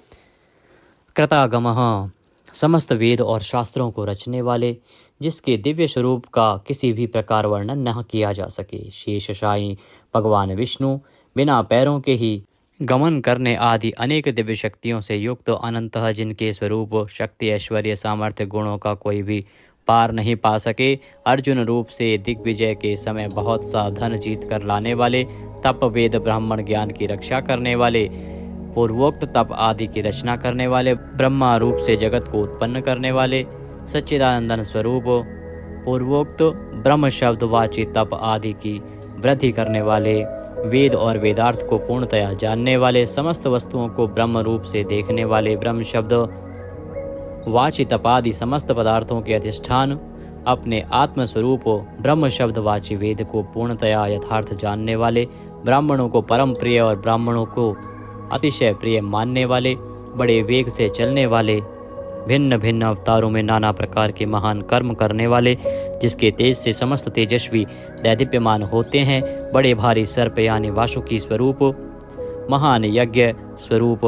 कृतागमः, समस्त वेद और शास्त्रों को रचने वाले, जिसके दिव्य स्वरूप का किसी भी प्रकार वर्णन न किया जा सके, शेषशायी भगवान विष्णु, बिना पैरों के ही गमन करने आदि अनेक दिव्य शक्तियों से युक्त, अनंतः जिनके स्वरूप शक्ति ऐश्वर्य सामर्थ्य गुणों का कोई भी पार नहीं पा सके, अर्जुन रूप से दिग्विजय के समय बहुत सा धन जीत कर लाने वाले, तप वेद ब्राह्मण ज्ञान की रक्षा करने वाले, पूर्वोक्त तप आदि की रचना करने वाले, ब्रह्मा रूप से जगत को उत्पन्न करने वाले, सच्चिदानंदन स्वरूप, पूर्वोक्त ब्रह्म शब्द वाची तप आदि की वृद्धि करने वाले, वेद और वेदार्थ को पूर्णतया जानने वाले, समस्त वस्तुओं को ब्रह्म रूप से देखने वाले, ब्रह्म शब्द वाची तपादि समस्त पदार्थों के अधिष्ठान, अपने आत्मस्वरूप ब्रह्म शब्द वाची वेद को पूर्णतया यथार्थ जानने वाले, ब्राह्मणों को परम प्रिय और ब्राह्मणों को अतिशय प्रिय मानने वाले, बड़े वेग से चलने वाले, भिन्न भिन्न अवतारों में नाना प्रकार के महान कर्म करने वाले, जिसके तेज से समस्त तेजस्वी दैदीप्यमान होते हैं, बड़े भारी सर्प यानी वासुकी स्वरूप, महान यज्ञ स्वरूप,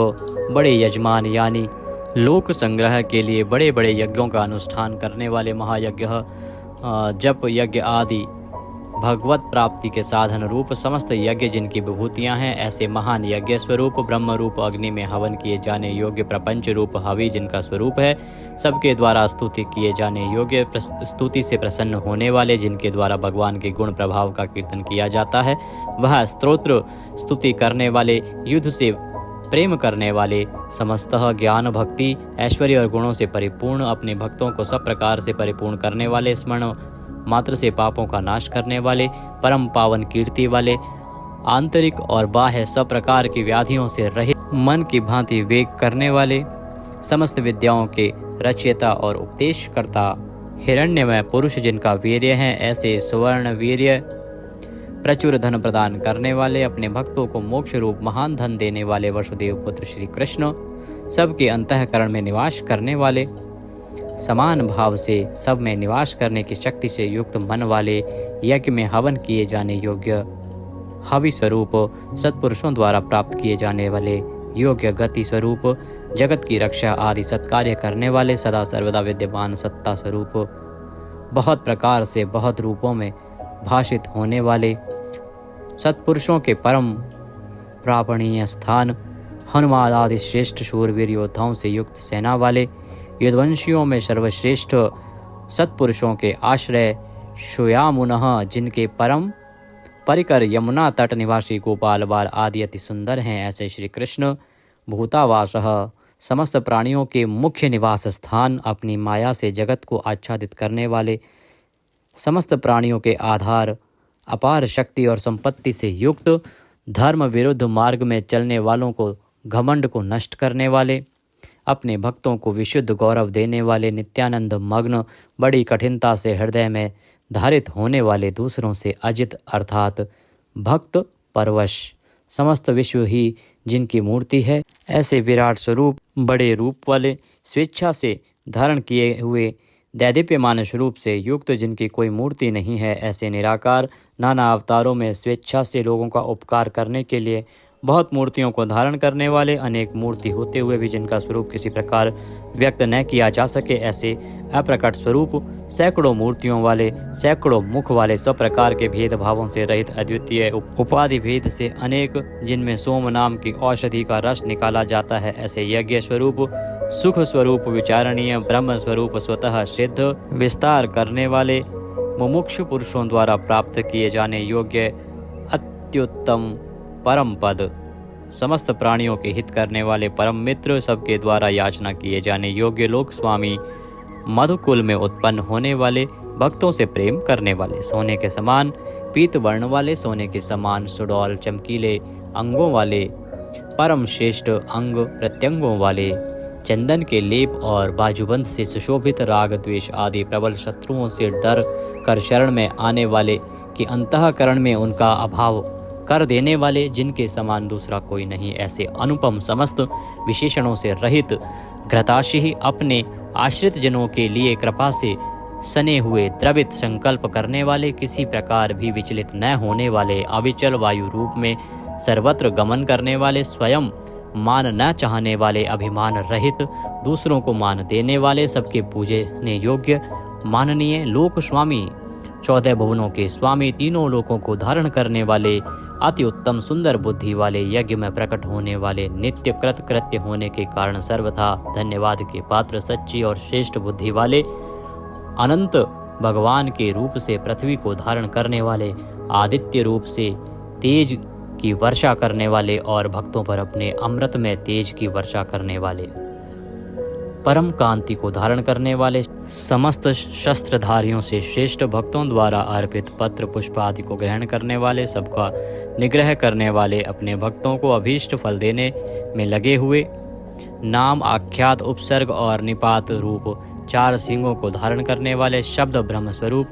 बड़े यजमान यानी लोक संग्रह के लिए बड़े बड़े यज्ञों का अनुष्ठान करने वाले, महायज्ञ जप यज्ञ आदि भगवत प्राप्ति के साधन रूप समस्त यज्ञ जिनकी विभूतियां हैं, ऐसे महान यज्ञ स्वरूप, ब्रह्म रूप अग्नि में हवन किए जाने योग्य प्रपंच रूप हवि जिनका स्वरूप है, सबके द्वारा स्तुति किए जाने योग्य, स्तुति से प्रसन्न होने वाले, जिनके द्वारा भगवान के गुण प्रभाव का कीर्तन किया जाता है, वह स्तोत्र स्तुति करने वाले, युद्ध से प्रेम करने वाले, समस्तः ज्ञान भक्ति ऐश्वर्य और गुणों से परिपूर्ण, अपने भक्तों को सब प्रकार से परिपूर्ण करने वाले, स्मरण मात्र से पापों का नाश करने वाले, परम पावन कीर्ति वाले, आंतरिक और बाह्य सब प्रकार की व्याधियों से रहित, मन की भांति वेग करने वाले, समस्त विद्याओं के रचयिता और उपदेशकर्ता, हिरण्यमय पुरुष जिनका वीर्य है, ऐसे सुवर्ण वीर्य, प्रचुर धन प्रदान करने वाले, अपने भक्तों को मोक्ष रूप महान धन देने वाले वसुदेव पुत्र श्री कृष्ण, सबके अंतःकरण में निवास करने वाले, समान भाव से सब में निवास करने की शक्ति से युक्त मन वाले, यज्ञ में हवन किए जाने योग्य, हवि स्वरूप, सत्पुरुषों द्वारा प्राप्त किए जाने वाले योग्य गति स्वरूप, जगत की रक्षा आदि सत्कार्य करने वाले, सदा सर्वदा विद्यमान सत्ता स्वरूप, बहुत प्रकार से बहुत रूपों में भाषित होने वाले, सत्पुरुषों के परम प्रापणीय स्थान, हनुमान आदि श्रेष्ठ शूरवीर योद्धाओं से युक्त सेना वाले, यदुवंशियों में सर्वश्रेष्ठ सत्पुरुषों के आश्रय, श्यामुनः जिनके परम परिकर यमुना तट निवासी गोपाल बाल आदि अति सुंदर हैं, ऐसे श्री कृष्ण भूतावासः समस्त प्राणियों के मुख्य निवास स्थान, अपनी माया से जगत को आच्छादित करने वाले, समस्त प्राणियों के आधार, अपार शक्ति और संपत्ति से युक्त, धर्म विरुद्ध मार्ग में चलने वालों को घमंड को नष्ट करने वाले, अपने भक्तों को विशुद्ध गौरव देने वाले, नित्यानंद मग्न, बड़ी कठिनता से हृदय में धारित होने वाले, दूसरों से अजित अर्थात भक्त परवश, समस्त विश्व ही जिनकी मूर्ति है, ऐसे विराट स्वरूप, बड़े रूप वाले, स्वेच्छा से धारण किए हुए, दैदीप्यमान स्वरूप से युक्त, जिनकी कोई मूर्ति नहीं है, ऐसे निराकार, नाना अवतारों में स्वेच्छा से लोगों का उपकार करने के लिए बहुत मूर्तियों को धारण करने वाले, अनेक मूर्ति होते हुए भी जिनका स्वरूप किसी प्रकार व्यक्त न किया जा सके, ऐसे अप्रकट स्वरूप, सैकड़ों मूर्तियों वाले, सैकड़ों मुख वाले, सब प्रकार के भेदभावों से रहित, अद्वितीय उपाधि भेद से अनेक, जिनमें सोम नाम की औषधि का रस निकाला जाता है, ऐसे यज्ञ स्वरूप, सुख स्वरूप, विचारणीय ब्रह्म स्वरूप, स्वतः सिद्ध, विस्तार करने वाले, मुमुक्षु पुरुषों द्वारा प्राप्त किए जाने योग्य अत्युत्तम परम पद, समस्त प्राणियों के हित करने वाले परम मित्र, सबके द्वारा याचना किए जाने योग्य लोक स्वामी, मधुकुल में उत्पन्न होने वाले, भक्तों से प्रेम करने वाले, सोने के समान पीत वर्ण वाले, सोने के समान सुडौल चमकीले अंगों वाले, परम श्रेष्ठ अंग प्रत्यंगों वाले, चंदन के लेप और बाजूबंद से सुशोभित, राग द्वेष आदि प्रबल शत्रुओं से डर कर शरण में आने वाले, कि अंतःकरण में उनका अभाव कर देने वाले, जिनके समान दूसरा कोई नहीं, ऐसे अनुपम समस्त विशेषणों से रहित, घृताशी, अपने आश्रित जनों के लिए कृपा से सने हुए, द्रवित संकल्प करने वाले, किसी प्रकार भी विचलित न होने वाले, अविचल वायु रूप में सर्वत्र गमन करने वाले, स्वयं मान न चाहने वाले, अभिमान रहित, दूसरों को मान देने वाले, सबके पूजने योग्य माननीय लोक स्वामी, 14 भुवनों के स्वामी, तीनों लोकों को धारण करने वाले, अति उत्तम सुंदर बुद्धि वाले, यज्ञ में प्रकट होने वाले, नित्य कृत कृत्य होने के कारण सर्वथा धन्यवाद के पात्र, सच्ची और श्रेष्ठ बुद्धि वाले, अनंत भगवान के रूप से पृथ्वी को धारण करने वाले, आदित्य रूप से तेज की वर्षा करने वाले और भक्तों पर अपने अमृत में तेज की वर्षा करने वाले, परम कांति को धारण करने वाले, समस्त शस्त्रधारियों से श्रेष्ठ, भक्तों द्वारा अर्पित पत्र पुष्प आदि को ग्रहण करने वाले, सबका निग्रह करने वाले, अपने भक्तों को अभीष्ट फल देने में लगे हुए, नाम आख्यात उपसर्ग और निपात रूप 4 सिंगों को धारण करने वाले, शब्द ब्रह्म स्वरूप,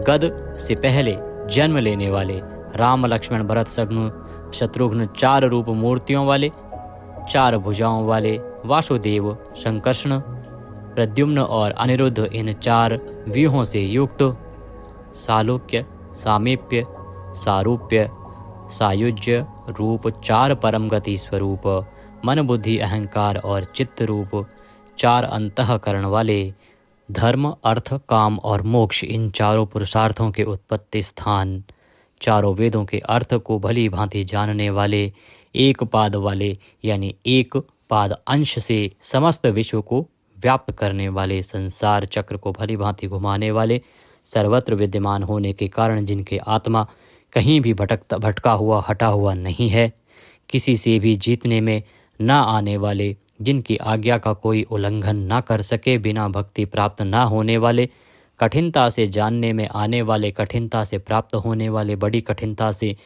गद से पहले जन्म लेने वाले, राम लक्ष्मण भरत शत्रुघ्न 4 रूप मूर्तियों वाले, 4 भुजाओं वाले, वासुदेव, संकर्षण, प्रद्युम्न और अनिरुद्ध, इन 4 व्यूहों से युक्त, सालोक्य, सामीप्य, सारूप्य, सायुज्य रूप 4 परम गति स्वरूप, मन बुद्धि अहंकार और चित्त रूप 4 अंतःकरण वाले, धर्म अर्थ काम और मोक्ष, इन 4 पुरुषार्थों के उत्पत्ति स्थान, 4 वेदों के अर्थ को भली भांति जानने वाले, एक पाद वाले यानी एक पाद अंश से समस्त विश्व को व्याप्त करने वाले, संसार चक्र को भली भांति घुमाने वाले, सर्वत्र विद्यमान होने के कारण जिनके आत्मा कहीं भी भटका हुआ हटा हुआ नहीं है, किसी से भी जीतने में न आने वाले, जिनकी आज्ञा का कोई उल्लंघन न कर सके, बिना भक्ति प्राप्त न होने वाले, कठिनता से जानने में आने वाले, कठिनता से प्राप्त होने वाले, बड़ी कठिनता से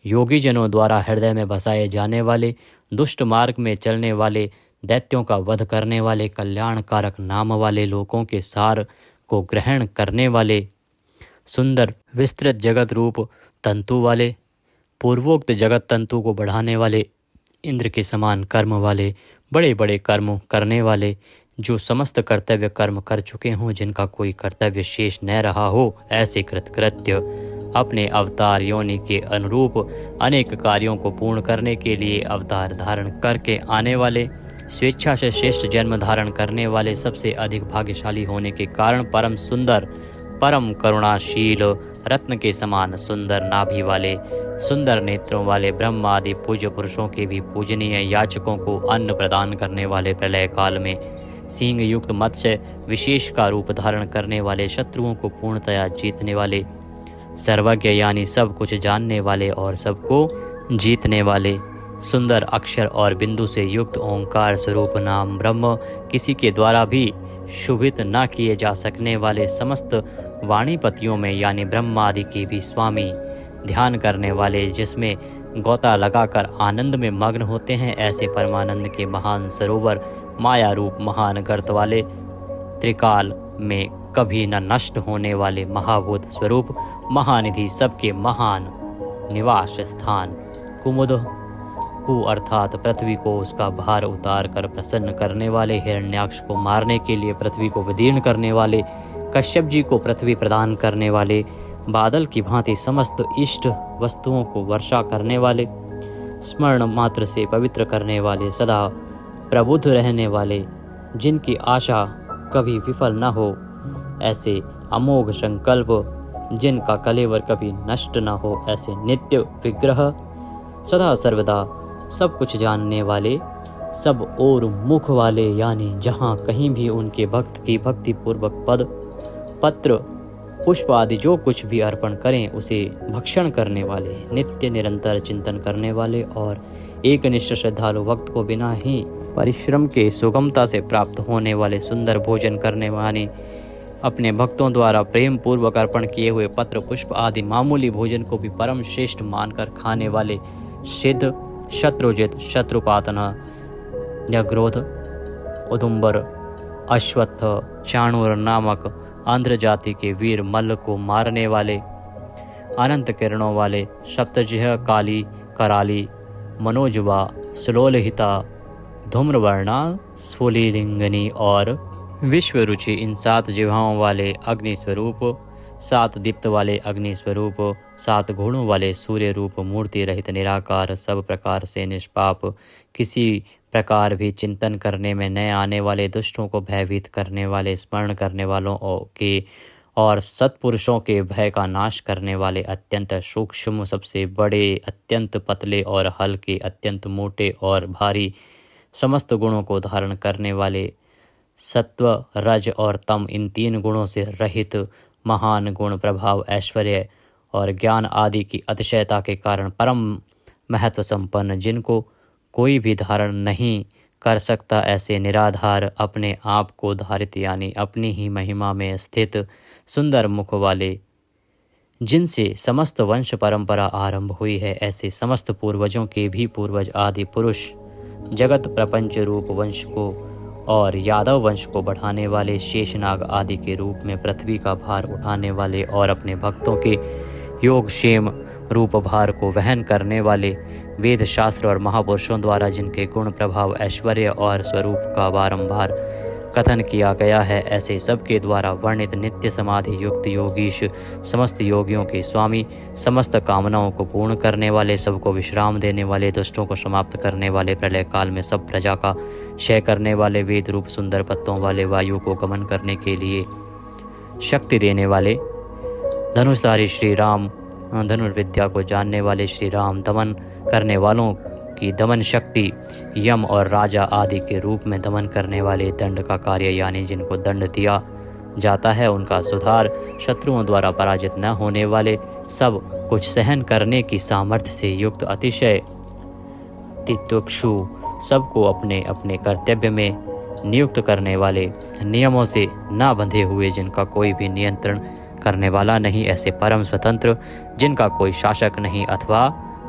योगी जनों द्वारा हृदय में बसाए जाने वाले, दुष्ट मार्ग में चलने वाले, दैत्यों का वध करने वाले, कल्याणकारक नाम वाले, लोकों के सार को ग्रहण करने वाले, सुंदर विस्तृत जगत रूप तंतु वाले, पूर्वोक्त जगत तंतु को बढ़ाने वाले, इंद्र के समान कर्म वाले, बड़े बड़े कर्म करने वाले, जो समस्त कर्तव्य कर्म कर चुके हों, जिनका कोई कर्तव्य शेष न रहा हो, ऐसे कृतकृत्य अपने अवतार योनि के अनुरूप अनेक कार्यों को पूर्ण करने के लिए अवतार धारण करके आने वाले, स्वेच्छा से श्रेष्ठ जन्म धारण करने वाले, सबसे अधिक भाग्यशाली होने के कारण परम सुंदर, परम करुणाशील, रत्न के समान सुंदर नाभि वाले, सुंदर नेत्रों वाले, ब्रह्म आदि पूज्य पुरुषों के भी पूजनीय याचकों को अन्न प्रदान करने वाले, प्रलय काल में सिंह युक्त मत्स्य विशेष का रूप धारण करने वाले, शत्रुओं को पूर्णतया जीतने वाले, सर्वज्ञ यानी सब कुछ जानने वाले और सबको जीतने वाले, सुंदर अक्षर और बिंदु से युक्त ओंकार स्वरूप नाम ब्रह्म, किसी के द्वारा भी शुभित न किए जा सकने वाले, समस्त वाणीपतियों में यानी ब्रह्म आदि के भी स्वामी, ध्यान करने वाले, जिसमें गोता लगाकर आनंद में मग्न होते हैं, ऐसे परमानंद के महान सरोवर, माया रूप महान गर्त वाले, त्रिकाल में कभी न नष्ट होने वाले महाभूत स्वरूप, महानिधि, सबके महान निवास स्थान, कुमुद कु अर्थात पृथ्वी को उसका भार उतार कर प्रसन्न करने वाले, हिरण्याक्ष को मारने के लिए पृथ्वी को विदीर्ण करने वाले, कश्यप जी को पृथ्वी प्रदान करने वाले, बादल की भांति समस्त इष्ट वस्तुओं को वर्षा करने वाले, स्मरण मात्र से पवित्र करने वाले, सदा प्रबुद्ध रहने वाले, जिनकी आशा कभी विफल न हो, ऐसे अमोघ संकल्प, जिनका कलेवर कभी नष्ट न हो, ऐसे नित्य विग्रह, सदा सर्वदा सब कुछ जानने वाले, सब और मुख वाले, यानी जहाँ कहीं भी उनके भक्त की भक्ति पूर्वक पद पत्र पुष्प आदि जो कुछ भी अर्पण करें उसे भक्षण करने वाले, नित्य निरंतर चिंतन करने वाले और एक निष्ठ श्रद्धालु भक्त को बिना ही परिश्रम के सुगमता से प्राप्त होने वाले, सुंदर भोजन करने वाले, अपने भक्तों द्वारा प्रेम पूर्वक अर्पण किए हुए पत्र पुष्प आदि मामूली भोजन को भी परम श्रेष्ठ मानकर खाने वाले, सिद्ध, शत्रुजित, शत्रुपातन, न्यग्रोध, उदुम्बर, अश्वत्थ, चाणूर नामक आंध्र जाति के वीर मल्ल को मारने वाले, अनंत किरणों वाले, सप्तजिह, काली, कराली, मनोजुबा, सुलोलहिता, धूम्रवर्णा, स्फुलिंगनी और विश्व रुचि, इन 7 जिह्वाओं वाले अग्नि स्वरूप, 7 दीप्त वाले अग्नि स्वरूप, 7 गुणों वाले सूर्य रूप, मूर्ति रहित निराकार, सब प्रकार से निष्पाप, किसी प्रकार भी चिंतन करने में न आने वाले, दुष्टों को भयभीत करने वाले, स्मरण करने वालों के और सत्पुरुषों के भय का नाश करने वाले, अत्यंत सूक्ष्म, सबसे बड़े, अत्यंत पतले और हल्के, अत्यंत मोटे और भारी, समस्त गुणों को धारण करने वाले, सत्व, रज और तम, इन 3 गुणों से रहित, महान गुण, प्रभाव, ऐश्वर्य और ज्ञान आदि की अतिशयता के कारण परम महत्व संपन्न, जिनको कोई भी धारण नहीं कर सकता, ऐसे निराधार, अपने आप को धारित यानी अपनी ही महिमा में स्थित, सुंदर मुख वाले, जिनसे समस्त वंश परंपरा आरंभ हुई है, ऐसे समस्त पूर्वजों के भी पूर्वज आदि पुरुष, जगत प्रपंच रूप वंश को और यादव वंश को बढ़ाने वाले, शेषनाग आदि के रूप में पृथ्वी का भार उठाने वाले और अपने भक्तों के योगक्षेम रूप भार को वहन करने वाले, वेद शास्त्र और महापुरुषों द्वारा जिनके गुण, प्रभाव, ऐश्वर्य और स्वरूप का बारंबार कथन किया गया है, ऐसे सबके द्वारा वर्णित नित्य समाधि युक्त योगीश, समस्त योगियों के स्वामी, समस्त कामनाओं को पूर्ण करने वाले, सबको विश्राम देने वाले, दुष्टों को समाप्त करने वाले, प्रलय काल में सब प्रजा का क्षय करने वाले, वेद रूप सुंदर पत्तों वाले, वायु को गमन करने के लिए शक्ति देने वाले, धनुषधारी श्री राम, धनुर्विद्या को जानने वाले श्री राम, दमन करने वालों की दमन शक्ति, यम और राजा आदि के रूप में दमन करने वाले, दंड का कार्य यानी जिनको दंड दिया जाता है उनका सुधार, शत्रुओं द्वारा पराजित न होने वाले, सब कुछ सहन करने की सामर्थ्य से युक्त, अतिशय तितिक्षु, सबको अपने अपने कर्तव्य में नियुक्त करने वाले, नियमों से न बंधे हुए, जिनका कोई भी नियंत्रण करने वाला नहीं, ऐसे परम स्वतंत्र, जिनका कोई शासक नहीं अथवा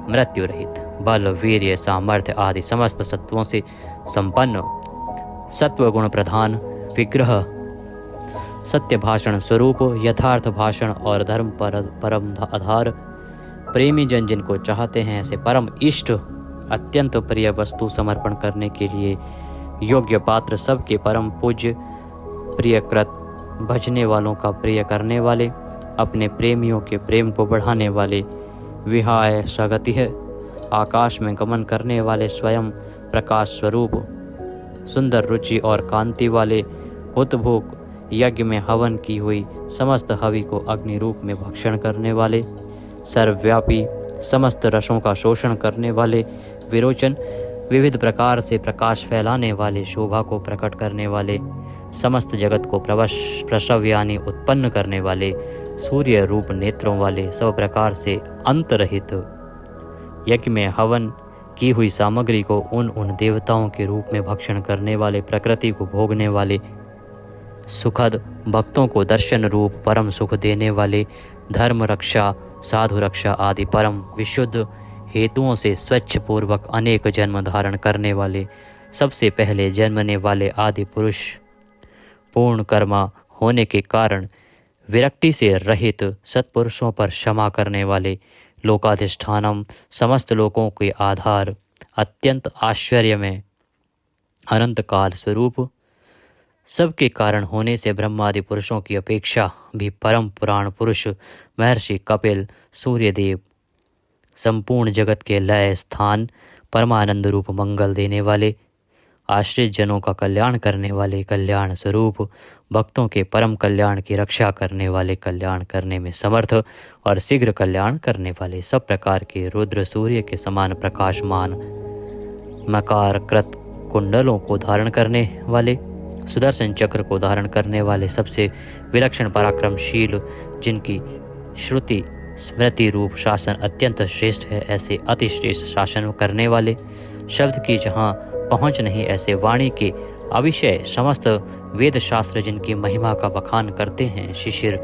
मृत्यु रहित, बल वीर्य सामर्थ्य आदि समस्त सत्वों से संपन्न, सत्वगुण प्रधान विग्रह, सत्य भाषण स्वरूप, यथार्थ भाषण और धर्म परम आधार, प्रेमी जन जिनको चाहते हैं ऐसे परम इष्ट, अत्यंत प्रिय वस्तु समर्पण करने के लिए योग्य पात्र, सबके परम पूज्य, प्रियकृत, भजने वालों का प्रिय करने वाले, अपने प्रेमियों के प्रेम को बढ़ाने वाले, विहाय स्वगति है, आकाश में गमन करने वाले, स्वयं प्रकाश स्वरूप, सुंदर रुचि और कांति वाले, हुतभुक, यज्ञ में हवन की हुई समस्त हवि को अग्नि रूप में भक्षण करने वाले, सर्वव्यापी, समस्त रसों का शोषण करने वाले, विरोचन, विविध प्रकार से प्रकाश फैलाने वाले, शोभा को प्रकट करने वाले, समस्त जगत को प्रसव यानी उत्पन्न करने वाले, सूर्य रूप नेत्रों वाले, सब प्रकार से अंतरहित, यज्ञ में हवन की हुई सामग्री को उन देवताओं के रूप में भक्षण करने वाले, प्रकृति को भोगने वाले, सुखद, भक्तों को दर्शन रूप परम सुख देने वाले, धर्म रक्षा, साधु रक्षा आदि परम विशुद्ध हेतुओं से स्वच्छ पूर्वक अनेक जन्म धारण करने वाले, सबसे पहले जन्मने वाले आदि पुरुष, पूर्ण कर्मा होने के कारण विरक्ति से रहित, सत्पुरुषों पर क्षमा करने वाले, लोकाधिष्ठानम, समस्त लोकों के आधार, अत्यंत आश्चर्य में अनंत काल स्वरूप, सबके कारण होने से ब्रह्मादि पुरुषों की अपेक्षा भी परम पुराण पुरुष, महर्षि कपिल, सूर्यदेव, संपूर्ण जगत के लय स्थान, परमानंद रूप मंगल देने वाले, आश्रित जनों का कल्याण करने वाले, कल्याण स्वरूप, भक्तों के परम कल्याण की रक्षा करने वाले, कल्याण करने में समर्थ और शीघ्र कल्याण करने वाले, सब प्रकार के रुद्र सूर्य के समान प्रकाशमान, मकार कृत कुंडलों को धारण करने वाले, सुदर्शन चक्र को धारण करने वाले, सबसे विलक्षण पराक्रमशील, जिनकी श्रुति स्मृति रूप शासन अत्यंत श्रेष्ठ है, ऐसे अति श्रेष्ठ शासन करने वाले, शब्द की जहाँ पहुँच नहीं ऐसे वाणी के अविषय समस्त वेद शास्त्र जिनकी महिमा का बखान करते हैं, शिशिर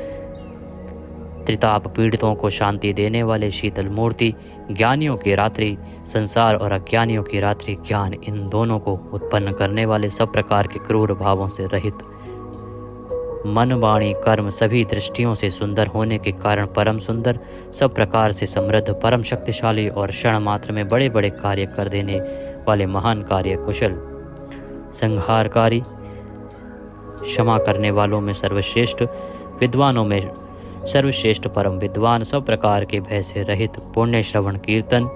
त्रिताप पीड़ितों को शांति देने वाले, शीतल मूर्ति, ज्ञानियों की रात्रि संसार और अज्ञानियों की रात्रि ज्ञान, इन दोनों को उत्पन्न करने वाले, सब प्रकार के क्रूर भावों से रहित, मन वाणी कर्म सभी दृष्टियों से सुंदर होने के कारण परम सुंदर, सब प्रकार से समृद्ध, परम शक्तिशाली और क्षण मात्र में बड़े बड़े कार्य कर देने वाले, महान कार्य कुशल, संहारकारी, क्षमा करने वालों में सर्वश्रेष्ठ, विद्वानों में सर्वश्रेष्ठ परम विद्वान, सब प्रकार के भय से रहित, पुण्य श्रवण कीर्तन,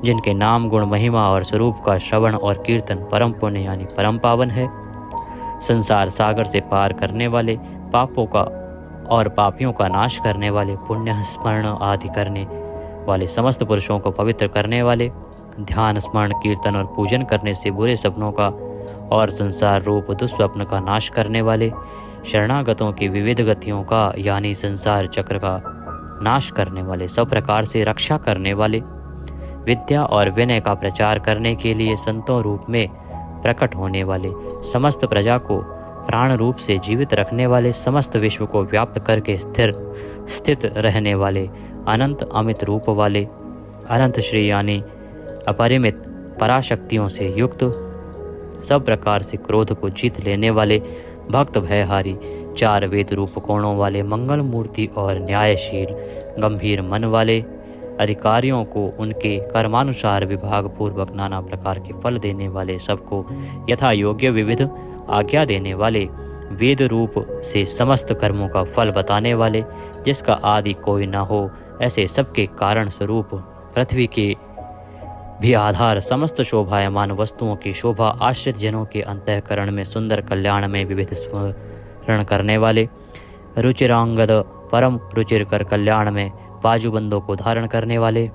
जिनके नाम गुण महिमा और स्वरूप का श्रवण और कीर्तन परम पुण्य यानी परम पावन है, संसार सागर से पार करने वाले, पापों का और पापियों का नाश करने वाले, पुण्य स्मरण आदि करने वाले, समस्त पुरुषों को पवित्र करने वाले, ध्यान स्मरण कीर्तन और पूजन करने से बुरे सपनों का और संसार रूप दुस्वप्न का नाश करने वाले, शरणागतों की विविध गतियों का यानी संसार चक्र का नाश करने वाले, सब प्रकार से रक्षा करने वाले, विद्या और विनय का प्रचार करने के लिए संतों रूप में प्रकट होने वाले, समस्त प्रजा को प्राण रूप से जीवित रखने वाले, समस्त विश्व को व्याप्त करके स्थित रहने वाले, अनंत अमित रूप वाले, अनंत श्री यानी अपरिमित पराशक्तियों से युक्त, सब प्रकार से क्रोध को जीत लेने वाले, भक्त भयहारी, चार वेद रूप कोणों वाले, मंगल मूर्ति और न्यायशील, गंभीर मन वाले, अधिकारियों को उनके कर्मानुसार विभाग पूर्वक नाना प्रकार के फल देने वाले, सबको यथा योग्य विविध आज्ञा देने वाले, वेद रूप से समस्त कर्मों का फल बताने वाले, जिसका आदि कोई न हो, ऐसे सबके कारण स्वरूप, पृथ्वी के भी आधार, समस्त शोभायमान वस्तुओं की शोभा, आश्रित जनों के अंतःकरण में सुंदर, कल्याण में विविध स्मरण करने वाले, रुचिरांगद परम रुचिर कर कल्याण में बाजूबंदों को धारण करने वाले,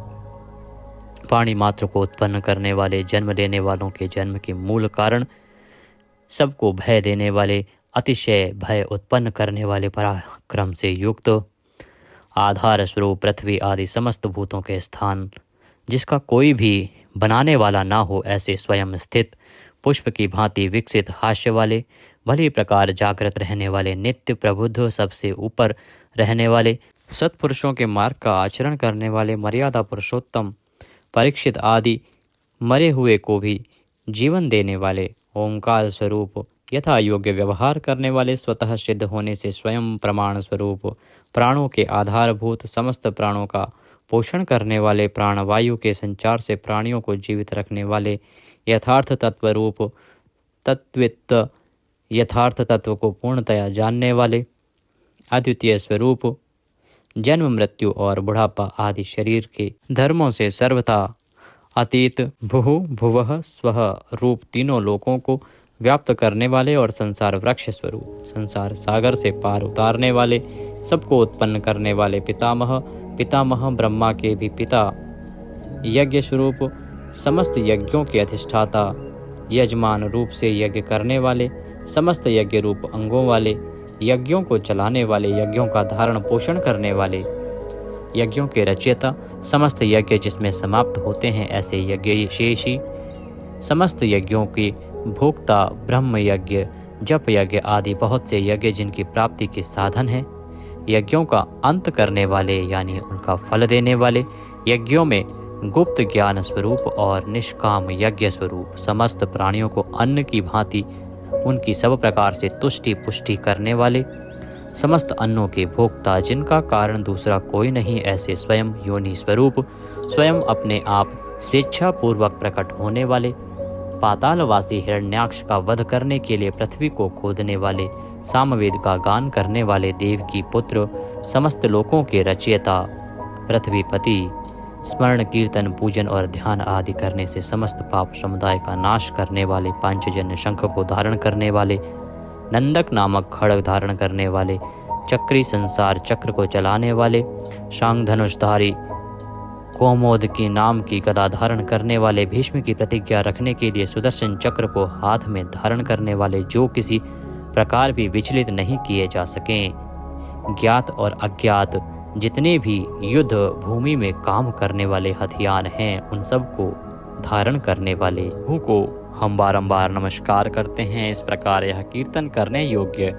पाणी मात्र को उत्पन्न करने वाले, जन्म लेने वालों के जन्म के मूल कारण, सबको भय देने वाले, अतिशय भय उत्पन्न करने वाले, पराक्रम से युक्त, आधार स्वरूप पृथ्वी आदि समस्त भूतों के स्थान, जिसका कोई भी बनाने वाला ना हो, ऐसे स्वयं स्थित, पुष्प की भांति विकसित, हास्य वाले, भली प्रकार जागृत रहने वाले, नित्य प्रबुद्ध, सबसे ऊपर रहने वाले, सत्पुरुषों के मार्ग का आचरण करने वाले, मर्यादा पुरुषोत्तम, परीक्षित आदि मरे हुए को भी जीवन देने वाले, ओंकार स्वरूप, यथा योग्य व्यवहार करने वाले, स्वतः सिद्ध होने से स्वयं प्रमाण स्वरूप, प्राणों के आधारभूत, समस्त प्राणों का पोषण करने वाले, प्राणवायु के संचार से प्राणियों को जीवित रखने वाले, यथार्थ तत्व रूप, तत्वित्त, यथार्थ तत्व को पूर्णतया जानने वाले, अद्वितीय स्वरूप, जन्म मृत्यु और बुढ़ापा आदि शरीर के धर्मों से सर्वथा अतीत, भुः भुवः स्वः रूप तीनों लोकों को व्याप्त करने वाले और संसार वृक्ष स्वरूप, संसार सागर से पार उतारने वाले, सबको उत्पन्न करने वाले, पितामह, पितामह ब्रह्मा के भी पिता, यज्ञ स्वरूप, समस्त यज्ञों के अधिष्ठाता, यजमान रूप से यज्ञ करने वाले, समस्त यज्ञ रूप अंगों वाले, यज्ञों को चलाने वाले, यज्ञों का धारण पोषण करने वाले, यज्ञों के रचयिता, समस्त यज्ञ जिसमें समाप्त होते हैं ऐसे यज्ञ शेषी, समस्त यज्ञों के भोक्ता, ब्रह्म यज्ञ, जप यज्ञ आदि बहुत से यज्ञ जिनकी प्राप्ति के साधन है, यज्ञों का अंत करने वाले यानी उनका फल देने वाले, यज्ञों में गुप्त ज्ञान स्वरूप और निष्काम यज्ञ स्वरूप, समस्त प्राणियों को अन्न की भांति उनकी सब प्रकार से तुष्टि पुष्टि करने वाले, समस्त अन्नों के भोक्ता, जिनका कारण दूसरा कोई नहीं, ऐसे स्वयं योनि स्वरूप, स्वयं अपने आप स्वेच्छा पूर्वक प्रकट होने वाले, पातालवासी हिरण्याक्ष का वध करने के लिए पृथ्वी को खोदने वाले, सामवेद का गान करने वाले, देव की पुत्र, समस्त लोकों के रचयिता, पृथ्वीपति, स्मरण कीर्तन पूजन और ध्यान आदि करने से समस्त पाप समुदाय का नाश करने वाले, पांचजन्य शंख को धारण करने वाले, नंदक नामक खड्ग धारण करने वाले, चक्री संसार चक्र को चलाने वाले, शांग धनुषधारी, कौमोद की नाम की गदा धारण करने वाले, भीष्म की प्रतिज्ञा रखने के लिए सुदर्शन चक्र को हाथ में धारण करने वाले, जो किसी प्रकार भी विचलित नहीं किए जा सकें, ज्ञात और अज्ञात जितने भी युद्ध भूमि में काम करने वाले हथियार हैं उन सब को धारण करने वाले, को हम बारंबार नमस्कार करते हैं। इस प्रकार यह कीर्तन करने योग्य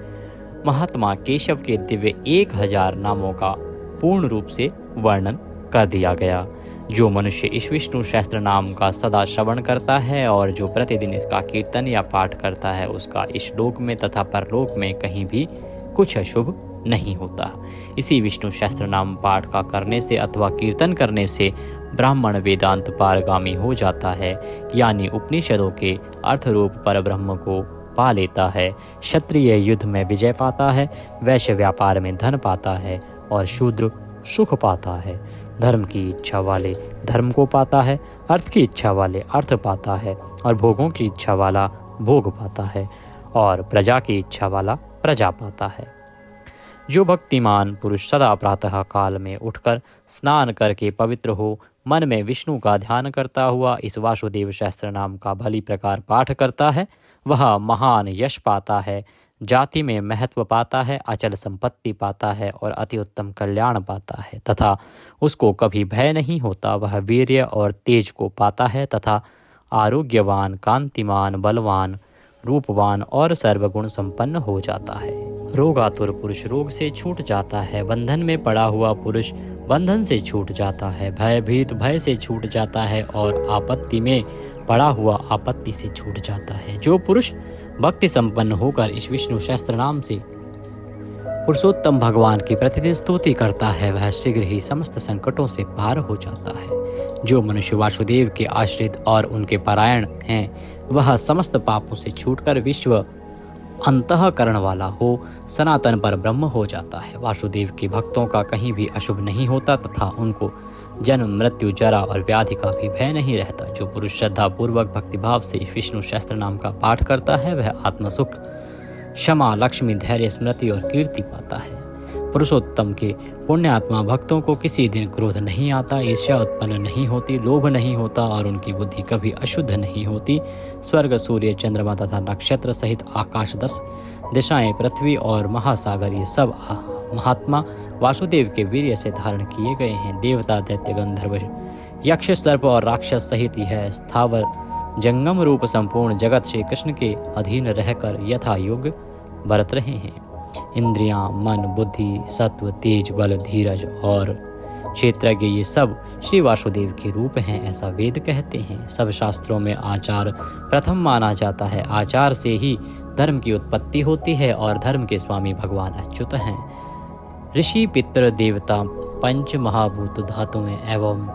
महात्मा केशव के दिव्य 1000 नामों का पूर्ण रूप से वर्णन कर दिया गया। जो मनुष्य इस विष्णु सहस्त्र नाम का सदा श्रवण करता है और जो प्रतिदिन इसका कीर्तन या पाठ करता है, उसका इस लोक में तथा परलोक में कहीं भी कुछ अशुभ नहीं होता। इसी विष्णु सहस्त्र नाम पाठ का करने से अथवा कीर्तन करने से ब्राह्मण वेदांत पारगामी हो जाता है, यानी उपनिषदों के अर्थ रूप पर ब्रह्म को पा लेता है। क्षत्रिय युद्ध में विजय पाता है, वैश्य व्यापार में धन पाता है और शूद्र सुख पाता है। धर्म की इच्छा वाले धर्म को पाता है, अर्थ की इच्छा वाले अर्थ पाता है और भोगों की इच्छा वाला भोग पाता है और प्रजा की इच्छा वाला प्रजा पाता है। जो भक्तिमान पुरुष सदा प्रातः काल में उठकर स्नान करके पवित्र हो, मन में विष्णु का ध्यान करता हुआ इस वासुदेव सहस्त्र नाम का भली प्रकार पाठ करता है, वह महान यश पाता है, जाति में महत्व पाता है, अचल संपत्ति पाता है और अति उत्तम कल्याण पाता है तथा उसको कभी भय नहीं होता। वह वीर्य और तेज को पाता है तथा आरोग्यवान, कांतिमान, बलवान, रूपवान और सर्वगुण संपन्न हो जाता है। रोगातुर पुरुष रोग से छूट जाता है, बंधन में पड़ा हुआ पुरुष बंधन से छूट जाता है, भयभीत भय से छूट जाता है और आपत्ति में पड़ा हुआ आपत्ति से छूट जाता है। जो पुरुष भक्ति संपन्न होकर इस विष्णु सहस्त्र नाम से पुरुषोत्तम भगवान की प्रतिदिन स्तुति करता है, वह शीघ्र ही समस्त संकटों से पार हो जाता है। जो मनुष्य वासुदेव के आश्रित और उनके परायण हैं, वह समस्त पापों से छूटकर विश्व अंतःकरण वाला हो, सनातन पर ब्रह्म हो जाता है। वासुदेव के भक्तों का कहीं भी अशुभ नहीं होता तथा उनको जन्म, मृत्यु, जरा और व्याधि का भी भय नहीं रहता। जो पुरुष श्रद्धा पूर्वक भक्तिभाव से विष्णु सहस्त्र नाम का पाठ करता है, वह आत्मसुख, क्षमा, लक्ष्मी, धैर्य, स्मृति और कीर्ति पाता है। पुरुषोत्तम के पुण्यात्मा भक्तों को किसी दिन क्रोध नहीं आता, ईर्ष्या उत्पन्न नहीं होती, लोभ नहीं होता और उनकी बुद्धि कभी अशुद्ध नहीं होती। स्वर्ग, सूर्य, चंद्रमा तथा नक्षत्र सहित आकाश, 10 दिशाएं, पृथ्वी और महासागर, ये सब महात्मा वासुदेव के वीर्य से धारण किए गए हैं। देवता, दैत्य, गंधर्व, यक्ष, सर्प और राक्षस सहित यह स्थावर जंगम रूप संपूर्ण जगत श्री कृष्ण के अधीन रहकर यथा योग्य बरत रहे हैं। इंद्रियां, मन, बुद्धि, सत्व, तेज, बल, धीरज और क्षेत्रज्ञ ये सब श्री वासुदेव के रूप हैं, ऐसा वेद कहते हैं। सब शास्त्रों में आचार प्रथम माना जाता है। आचार से ही धर्म की उत्पत्ति होती है और धर्म के स्वामी भगवान अच्युत हैं। ऋषि, पितृ, देवता, पंच महाभूत धातुएं एवं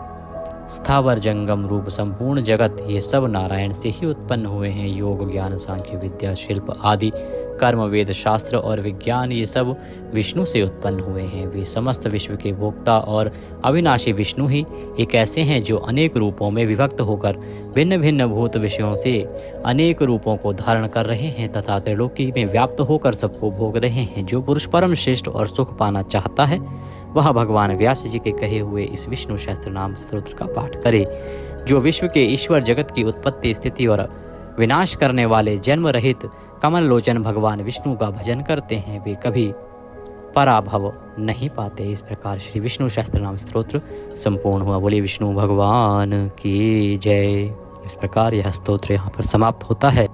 स्थावर जंगम रूप संपूर्ण जगत ये सब नारायण से ही उत्पन्न हुए हैं। योग, ज्ञान, सांख्य, विद्या, शिल्प आदि कर्म, वेद, शास्त्र और विज्ञान ये सब विष्णु से उत्पन्न हुए हैं। वे समस्त विश्व के भोक्ता और अविनाशी विष्णु ही एक ऐसे हैं जो अनेक रूपों में विभक्त होकर भिन्न भिन्न भूत विषयों से अनेक रूपों को धारण कर रहे हैं तथा त्रिलोकी में व्याप्त होकर सबको भोग रहे हैं। जो पुरुष परम श्रेष्ठ और सुख पाना चाहता है वह भगवान व्यास जी के कहे हुए इस विष्णु सहस्त्र नाम स्तोत्र का पाठ करे। जो विश्व के ईश्वर, जगत की उत्पत्ति, स्थिति और विनाश करने वाले जन्म रहित कमल लोचन भगवान विष्णु का भजन करते हैं वे कभी पराभव नहीं पाते। इस प्रकार श्री विष्णु सहस्त्र नाम स्तोत्र संपूर्ण हुआ। बोलिए विष्णु भगवान की जय। इस प्रकार यह स्तोत्र यहाँ पर समाप्त होता है।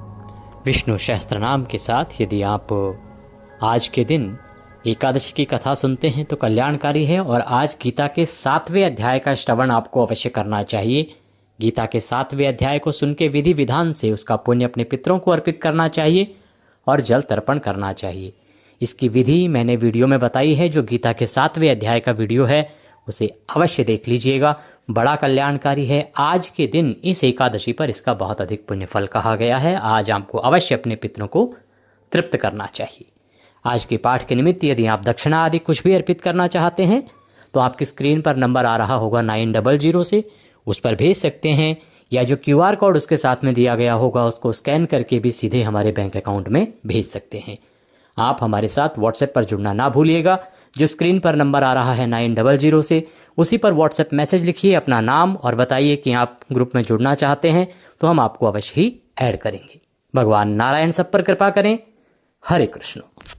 विष्णु सहस्त्र नाम के साथ यदि आप आज के दिन एकादशी की कथा सुनते हैं तो कल्याणकारी है। और आज गीता के 7वें अध्याय का श्रवण आपको अवश्य करना चाहिए। गीता के 7वें अध्याय को सुन के विधि विधान से उसका पुण्य अपने पितरों को अर्पित करना चाहिए और जल तर्पण करना चाहिए। इसकी विधि मैंने वीडियो में बताई है। जो गीता के 7वें अध्याय का वीडियो है उसे अवश्य देख लीजिएगा, बड़ा कल्याणकारी है। आज के दिन इस एकादशी पर इसका बहुत अधिक पुण्य फल कहा गया है। आज आपको अवश्य अपने पितरों को तृप्त करना चाहिए। आज के पाठ के निमित्त यदि आप दक्षिणा आदि कुछ भी अर्पित करना चाहते हैं तो आपकी स्क्रीन पर नंबर आ रहा होगा 900 से, उस पर भेज सकते हैं, या जो QR कोड उसके साथ में दिया गया होगा उसको स्कैन करके भी सीधे हमारे बैंक अकाउंट में भेज सकते हैं। आप हमारे साथ WhatsApp पर जुड़ना ना भूलिएगा। जो स्क्रीन पर नंबर आ रहा है 900 से, उसी पर WhatsApp मैसेज लिखिए, अपना नाम और बताइए कि आप ग्रुप में जुड़ना चाहते हैं तो हम आपको अवश्य ही ऐड करेंगे। भगवान नारायण सब पर कृपा करें। हरे कृष्ण।